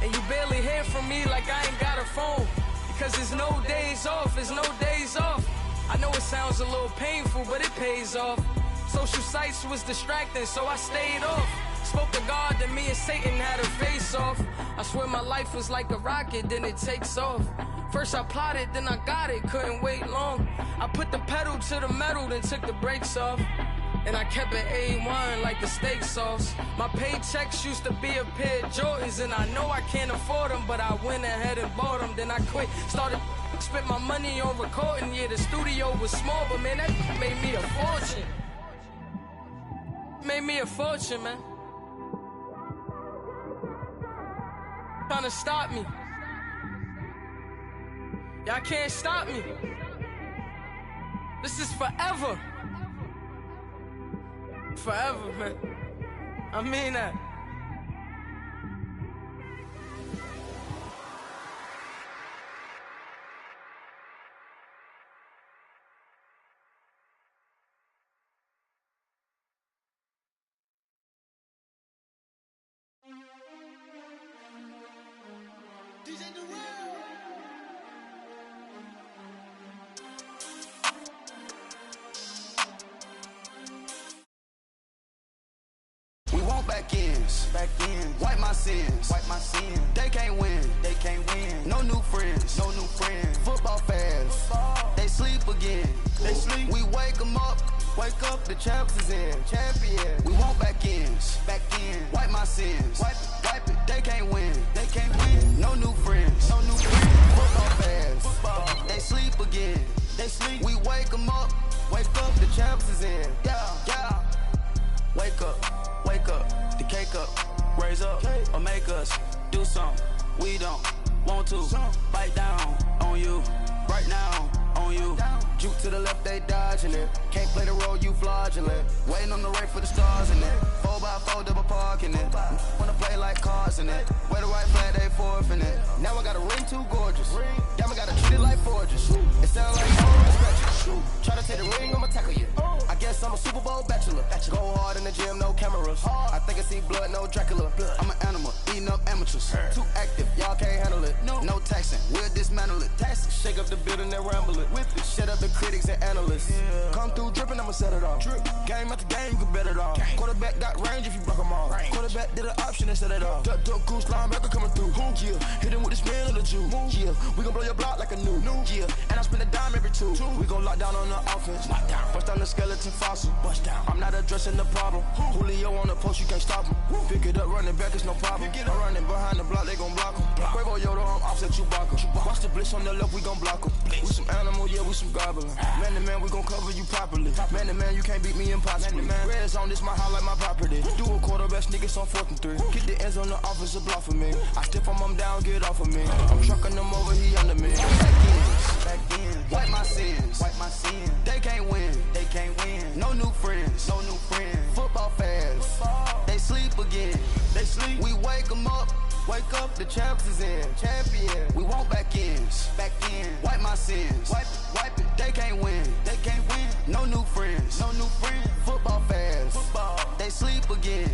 And you barely hear from me like I ain't got a phone. Because there's no days off, there's no days off. I know it sounds a little painful, but it pays off. Social sites was distracting, so I stayed off. Spoke to God, then me and Satan had a face off. I swear my life was like a rocket, then it takes off. First I plotted, then I got it, couldn't wait long. I put the pedal to the metal, then took the brakes off. And I kept it A1 like the steak sauce. My paychecks used to be a pair of Jordans, and I know I can't afford them, but I went ahead and bought them. Then I quit, started spent my money on recording. Yeah, the studio was small, but man, that made me a fortune. Made me a fortune, man. Trying to stop me. Y'all can't stop me. This is forever. Forever, man. I mean that. Back in, wipe my sins, They can't win, No new friends, Football fast, they sleep again, We wake them up, the champs is in, champion. We want back in, wipe my sins, wipe it. They can't win, No new friends, Football fast, they sleep again, We wake them up, the champs is in, yeah. Wake up, the cake up, raise up, or make us do something we don't want to. Bite down on you, right now on you. Juke to the left, they dodging it. Can't play the role, you fraudulent. Waiting on the right for the stars in it. 4x4 double parking it. Wanna play like cars in it. Wear the white flag, they forfeit it. Now I got a ring too gorgeous. Damn, I gotta treat it like forges. It sound like try to take the ring, I'ma tackle you. I guess I'm a Super Bowl bachelor. Go hard in the gym, no cameras. I think I see blood, no Dracula. I'm an animal, eating up amateurs. Too active, y'all can't handle it. No taxing, we'll dismantle it. Shake up the building and ramble it. Whip it, shut up the critics and analysts. Come through dripping, I'ma set it off. Game after game, you can bet it off. Quarterback got range if you block them off. Quarterback did an option and set it off. Duck goose linebacker coming through. Yeah, hit him with the spin of the Jew. Yeah, we gon' blow your block like a new. Yeah, and I spend a dime every two. We gon' lock down on the offense. Bust down the skeleton fossil. I'm not addressing the problem. Julio on the post, you can't stop him. Pick it up, running back, it's no problem. I'm running behind the block, they gon' block him. Quavo Yoda, I'm offset Chewbacca. Watch the blitz on the left, we gon' block him. We some animal, yeah, we some goblin. Man to man, we gon' cover you properly. Man to man, you can't beat me impossibly. Red zone, this my highlight, my property. Do a quarterback, niggas on 4th and 3. Get the ends on the offensive block for me. I step on them down, get off of me. I'm trucking them over, he under me. Back in, wipe my sins, They can't win, No new friends, Football fast, they sleep again, We wake them up, the champs is in, champion. We want back in, wipe my sins, wipe it. They can't win, No new friends, Football fast, they sleep again,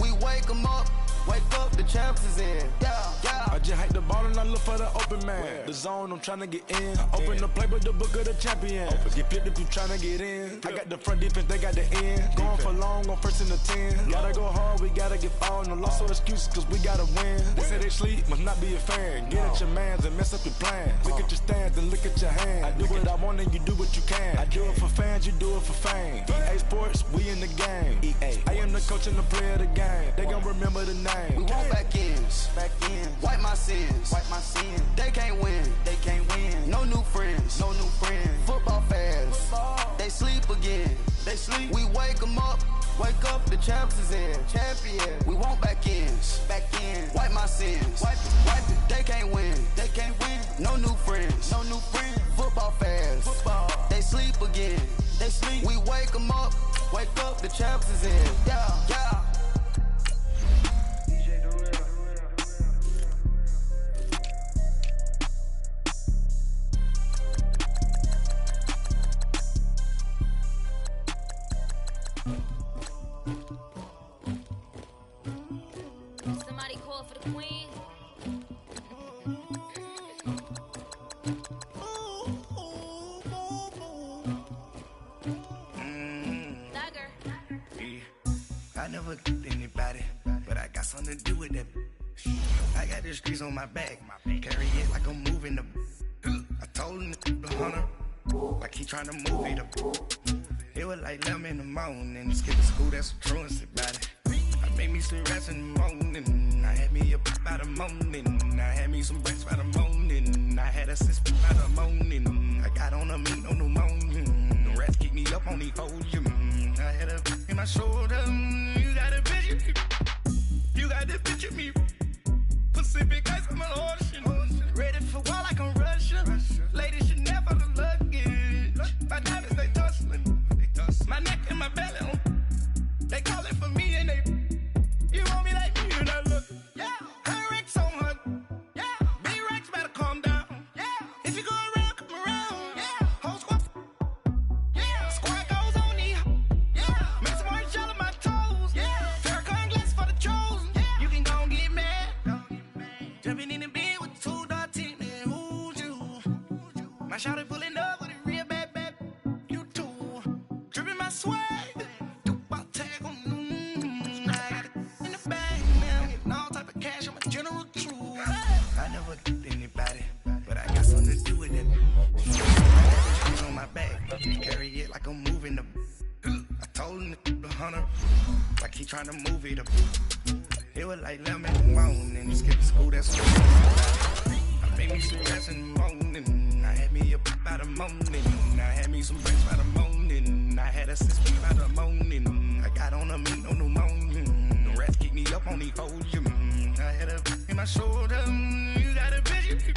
We wake them up, Wake up, the champs is in. Yeah, yeah. I just hate the ball and I look for the open man. The zone, I'm trying to get in. Open the playbook, the book of the champion. Get flipped if you trying to get in. I got the front defense, they got the end. Going for long, on first and the 10. Gotta go hard, we gotta get all. No loss or excuses, cause we gotta win. They say they sleep, must not be a fan. Get at your mans and mess up your plan. Look at your stands and look at your hands. I do what I want and you do what you can. I do it for fans, you do it for fame. EA Sports, we in the game. I am the coach and the player of the game. They gon' remember the name. We want back ends. Wipe my sins. They can't win. No new friends. Football fans. They sleep again. We wake them up. Wake up, the champs is in. Champion. We want back ends. Wipe my sins. Wipe it. They can't win. No new friends. Football fans. They sleep again. We wake them up. Wake up, the champs is in. Yeah. Somebody call for the queen. I never killed anybody, but I got something to do with that. I got the streets on my back, carry it like I'm moving the. I told him the hunter, like he trying to move it up. It was like 11 in the morning, skip to school, that's some truancy about it. I made me some rest in the morning, I had me up by the morning, I had me some breaks by the morning, I had a sister by the morning, I got on a meat on the morning, the rats keep me up on the podium, I had a in my shoulder, you got a picture, you got the picture me, Pacific ice on my ocean, ready for war like I'm Russia, ladies should never the luggage, my diamonds they tussling, my neck and my belly, they call it for me and they, you want me like me and I look, yeah, her Rex on her, yeah, B-Rex better calm down, yeah, if you go around, come around, yeah, whole squad, yeah, squad goes on me, yeah, make some orange gel on my toes, yeah, Farrakhan glass for the chosen, yeah, you can go and get mad, jumping in the bed with 2 dark teeth, man, who's you, my shawty pulling up with a real bad, you too, dripping my swag, I never killed anybody, but I got something to do with it. I got on my back, carry it like I'm moving the. I told him the hunter, like he trying to move it up. It was like 11 in the morning, skip to school, that's what I made me some rest in the morning, I had me up by the morning, I had me some breaks by the morning, I had a sister by the morning, I got on a meat on the morning, the rats keep me up on the podium. I had a in my shoulder, you got a picture.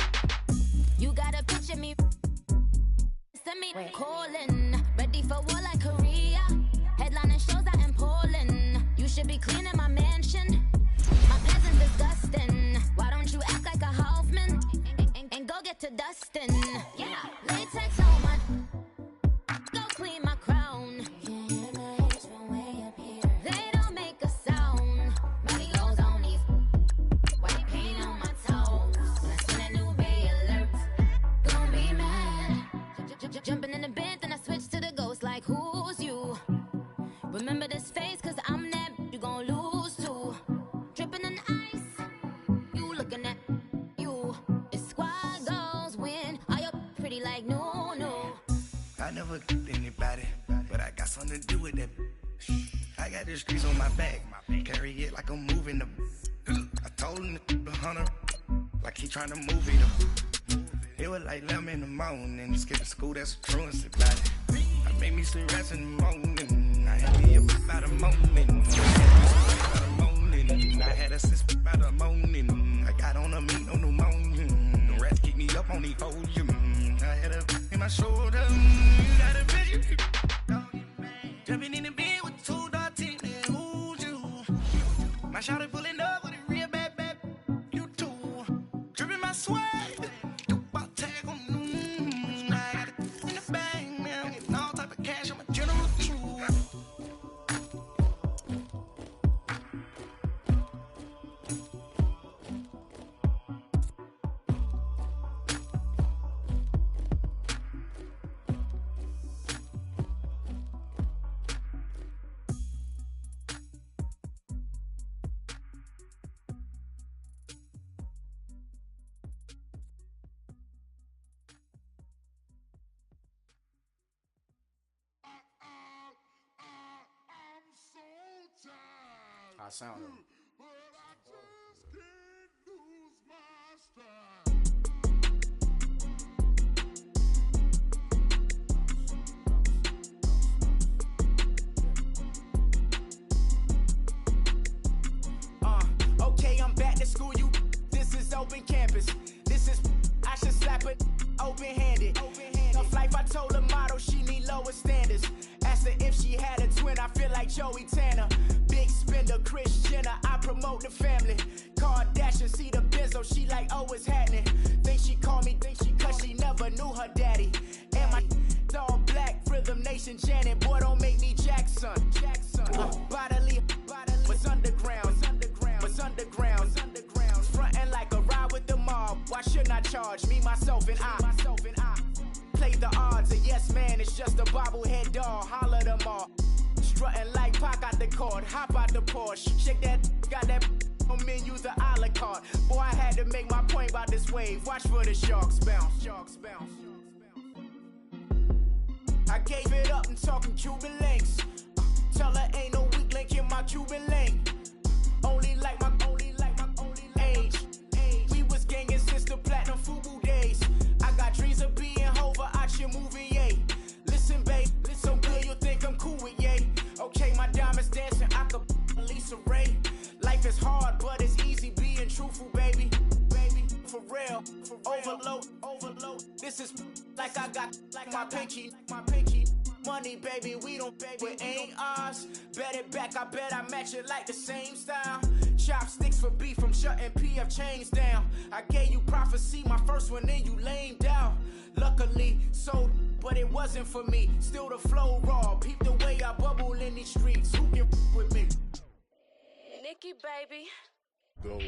You got a picture me. Send me calling. Ready for war like Korea. Headlining shows out in Poland. You should be cleaning my mansion. My peasant's disgusting. Why don't you act like a Hoffman? And go get to dustin'. Yeah, latex on my. Go clean my crown. They don't make a sound. Money goes on these. White paint on my toes. When I see that new Bay alert, gon' be mad. Jumping in the bed, then I switch to the ghost like who's you? Remember this face, cause I'm that you gon' lose too. Dripping in ice, you looking at you. It's squad goals win. Are you pretty like no? I never killed anybody, but I got something to do with that. I got the streets on my back, carry it like I'm moving the. I told him the hunter, like he trying to move it up. It was like 11 in the morning, skip to school, that's a truancy about it. I made me some rest in the morning, I had me up by the morning, I had a sister by the morning, I got on a meat on the morning, the rats keep me up on the podium, I had a in my shoulder, you got a picture, jumping in the bed with 2 dark teeth, man, who's you? My shawty pulling up with a real bad, you too, dripping my swag. I got it in the bag, man. Getting all type of cash. I'm a general true. How it sound? Okay, I'm back to school, you. This is open campus. This is, I should slap it open-handed. Tough life, I told her motto, she need lower standards. Asked her if she had a twin, I feel like Joey Tanner. Big spender, Kris Jenner, I promote the family. Kardashian, see the Benzo, she like, oh, it's happening. Think she called me, cause she never knew her daddy. And my all black, Rhythm Nation, Janet, boy, don't make me Jackson. Bodily, was underground. Frontin' like a ride with the mob. Why shouldn't I charge me, myself, and I? Play the odds, a yes man, it's just a bobblehead doll. Holler them all. Strutting like Pac out the court, hop out the Porsche. Shake that, got that on menu, the a la carte. Boy, I had to make my point about this wave. Watch for the sharks bounce. I gave it up and talking Cuban links. Tell her ain't no weak link in my Cuban link. Only like my age. We was gangin' since the platinum FUBU days. I got dreams of being Hova out your movie, yay. Listen, babe, so good you think I'm cool with yay. Okay, my diamonds dancing, I could Lisa Ray. Life is hard, but it's easy being truthful, baby. For real, overload. This is like I got like my pinky. Money, baby, we don't pay, it ain't ours. Bet it back, I bet I match it like the same style. Chopsticks for beef from shutting PF chains down. I gave you prophecy, my first one, then you lamed out. Luckily, sold, but it wasn't for me. Still the flow raw, peep the way I bubble in these streets. Who can with me? Nikki, baby. Go.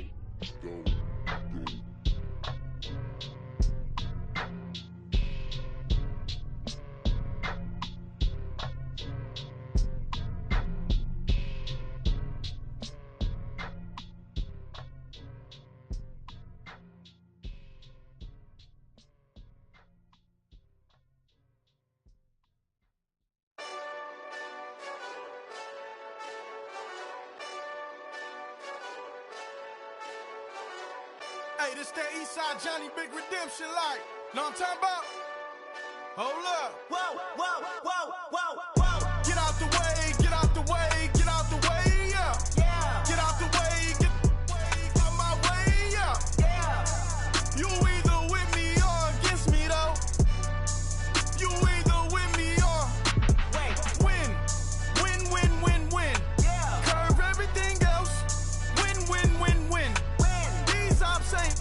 Hey, this that Eastside Johnny Big Redemption like. Know what I'm talking about? Hold up. Whoa. Get out the way, get out the way, get out the way, yeah. Get out the way, get out my way, yeah. You either with me or against me, though. You either with me or win. Curve everything else. Win. These ops ain't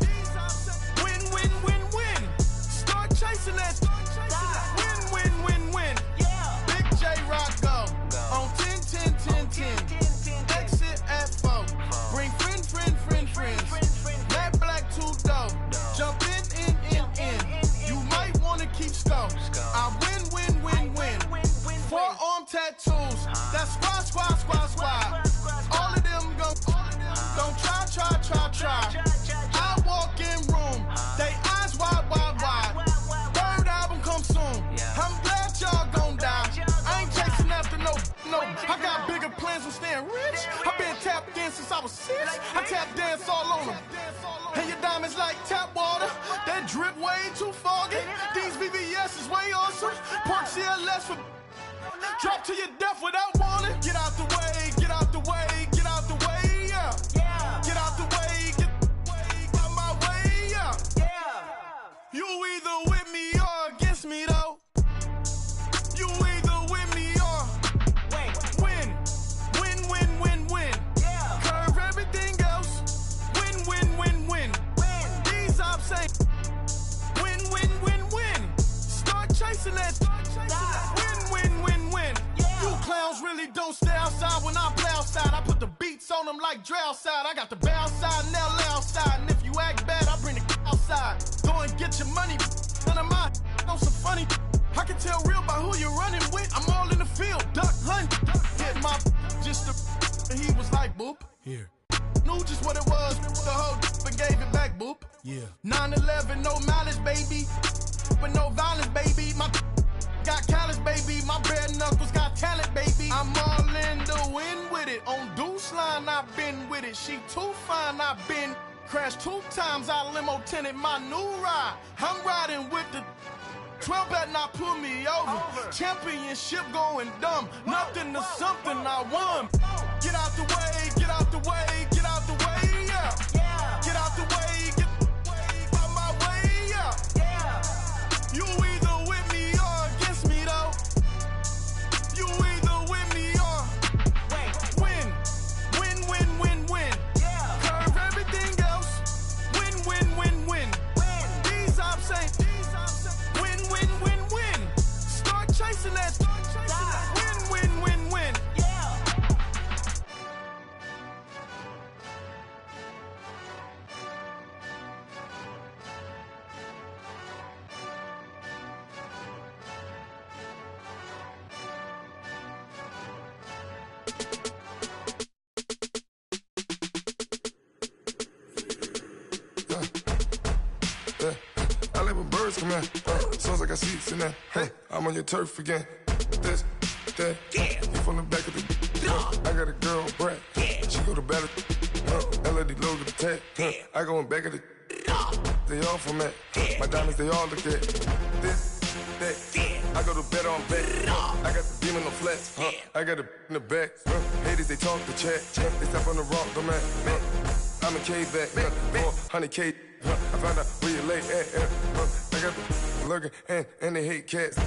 win. Start chasing that. Win. Big J Rock go on 10. Exit at 4. Bring friends. Matt Black 2 dough. Jump in. You might wanna keep score. I win. Forearm tattoos. That's squad. All of them don't try. I walk in room. They eyes wide. Third album come soon. I'm glad y'all gon' die. I ain't chasing after no. I got bigger plans than staying rich. I've been tapped in since I was 6. I tap dance all on them. And your diamonds like tap water. That drip way too foggy. These VVS is way awesome. Park CLS for drop to your death without warning. Get out the way, yeah. Get out the way, get out my way, yeah. You either with me or against me, though. You either with me or win. Curve everything else. Win. These ops ain't win. Start chasing that. Win. You clowns really don't stay outside when I play outside. I put the beats on them like Dre outside. I got the bow side and LA outside. And if you act bad, I bring the outside. Go and get your money. None of my know some funny. I can tell real by who you're running with. I'm all in the field. Duck hunt. Hit my just the and he was like boop. Here. Knew just what it was. The whole and gave it back boop. Yeah. 9/11, no malice, baby. But no violence, baby. My got callous, baby. My bare knuckles got talent, baby. I'm all in the wind with it. On Deuce Line, I've been with it. She too fine, I've been. Crashed 2 times, I limo tinted my new ride. I'm riding with the 12 better not pull me over. Championship going dumb. Nothing to something I won. Get out the way, get out the way, get out the way, yeah. Get out the way, get out my way, yeah. You either with me or against me though. You either with me or win. Win, win, win, win. Curve everything else. Win, win, win, win. These ops ain't. Win, win, win, win. Start chasing that. Win, win, win, win. I like when birds come in. Sounds like I seats in there. Hey, I'm on your turf again. This, that, you from the back of the. I got a girl, Brad. She go to battle. LED logo the tag. I go in back of the. They all from that. My diamonds, they all look at. This, that. I go to bed on bed. I got the beam in the flats. I got the in the back. Haters, they talk the chat. They step on the rock, the man. I'm a K-back. 400K. I found out where you lay at. I got the lurking and they hate cats.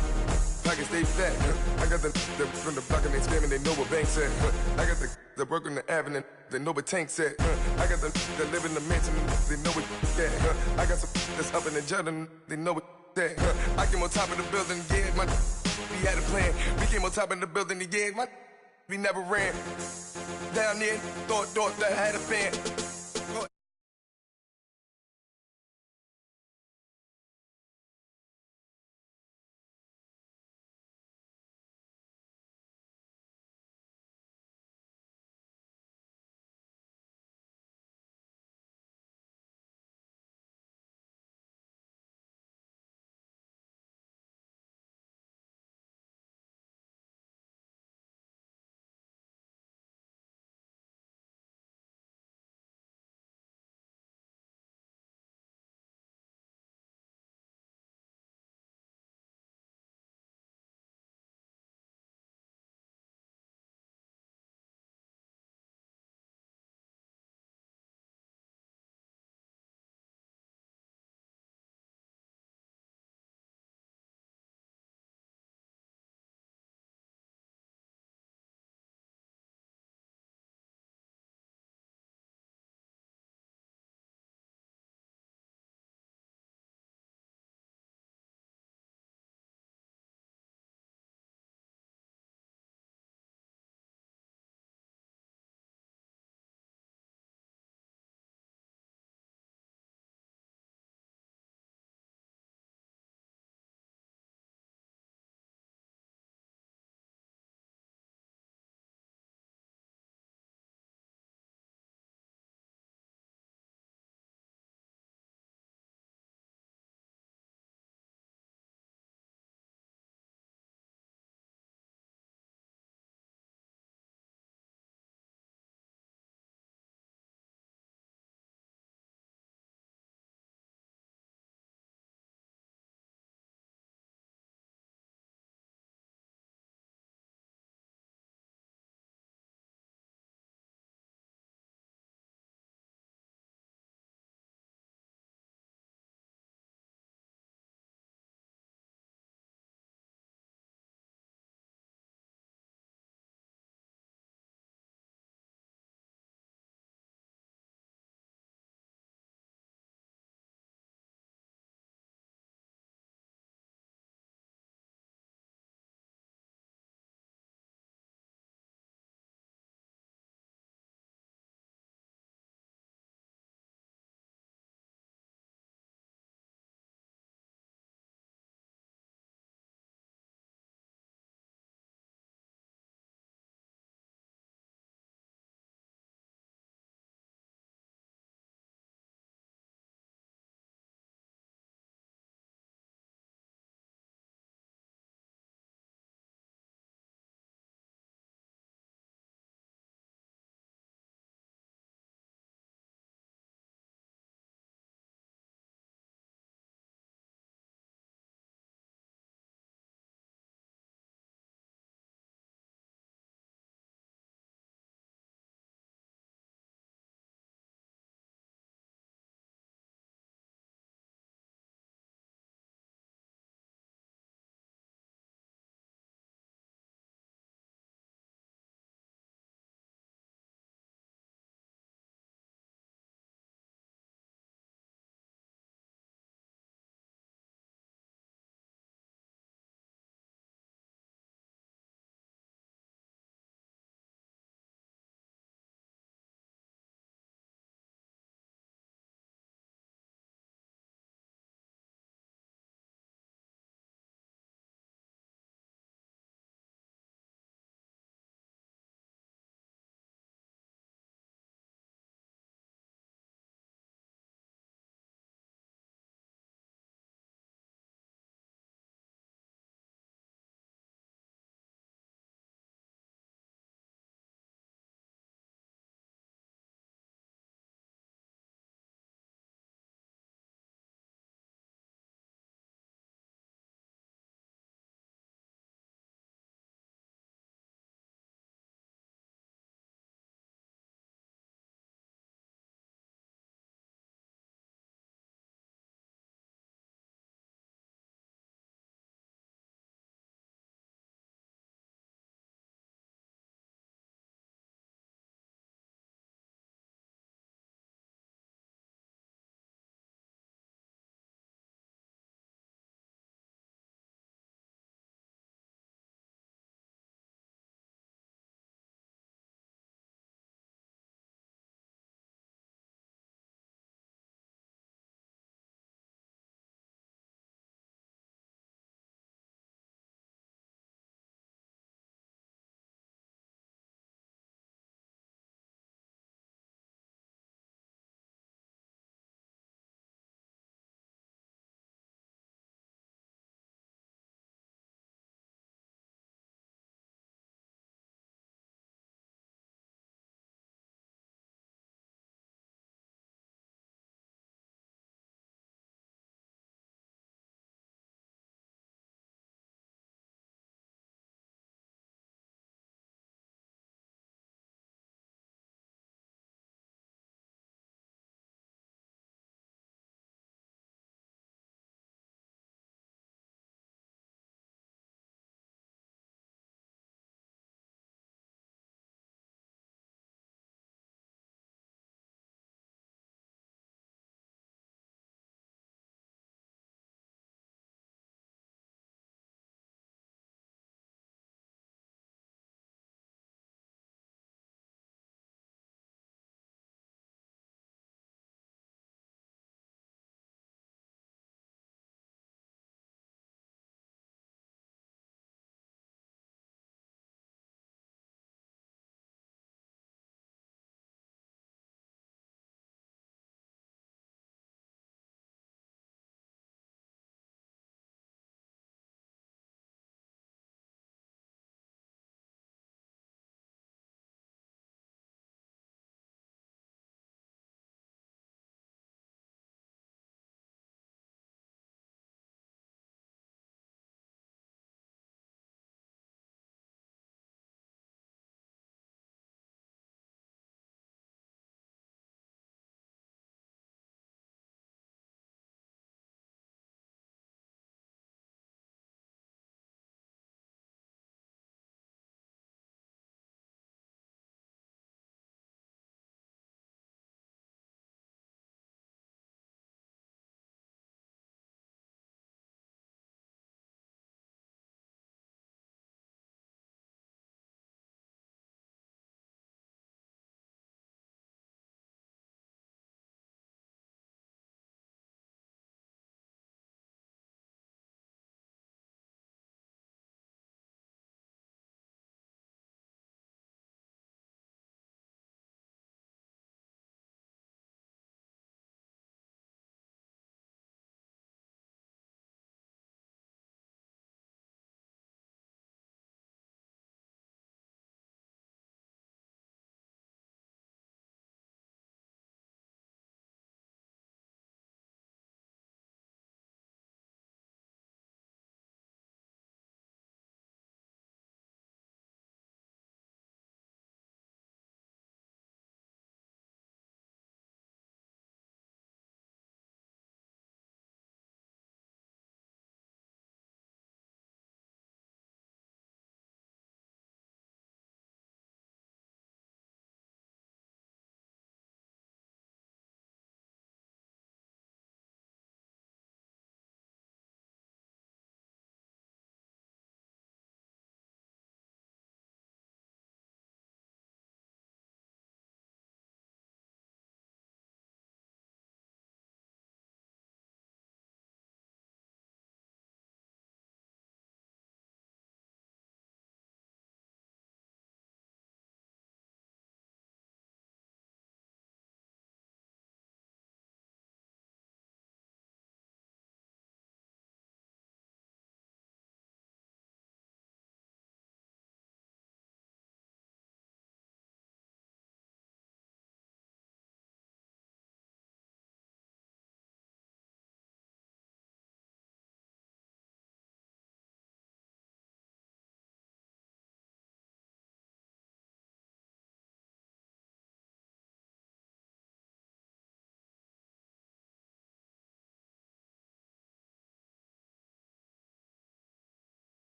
Pockets stay fat. I got the from the block and they scamming, they know what banks at. I got the work on the avenue, they know what tanks at. I got the live in the mansion, they know what that. I got some that's up in the Jordan, they know what that. I came on top of the building, yeah, we had a plan. We came on top of the building, yeah, we never ran. Down there, thought that I had a fan.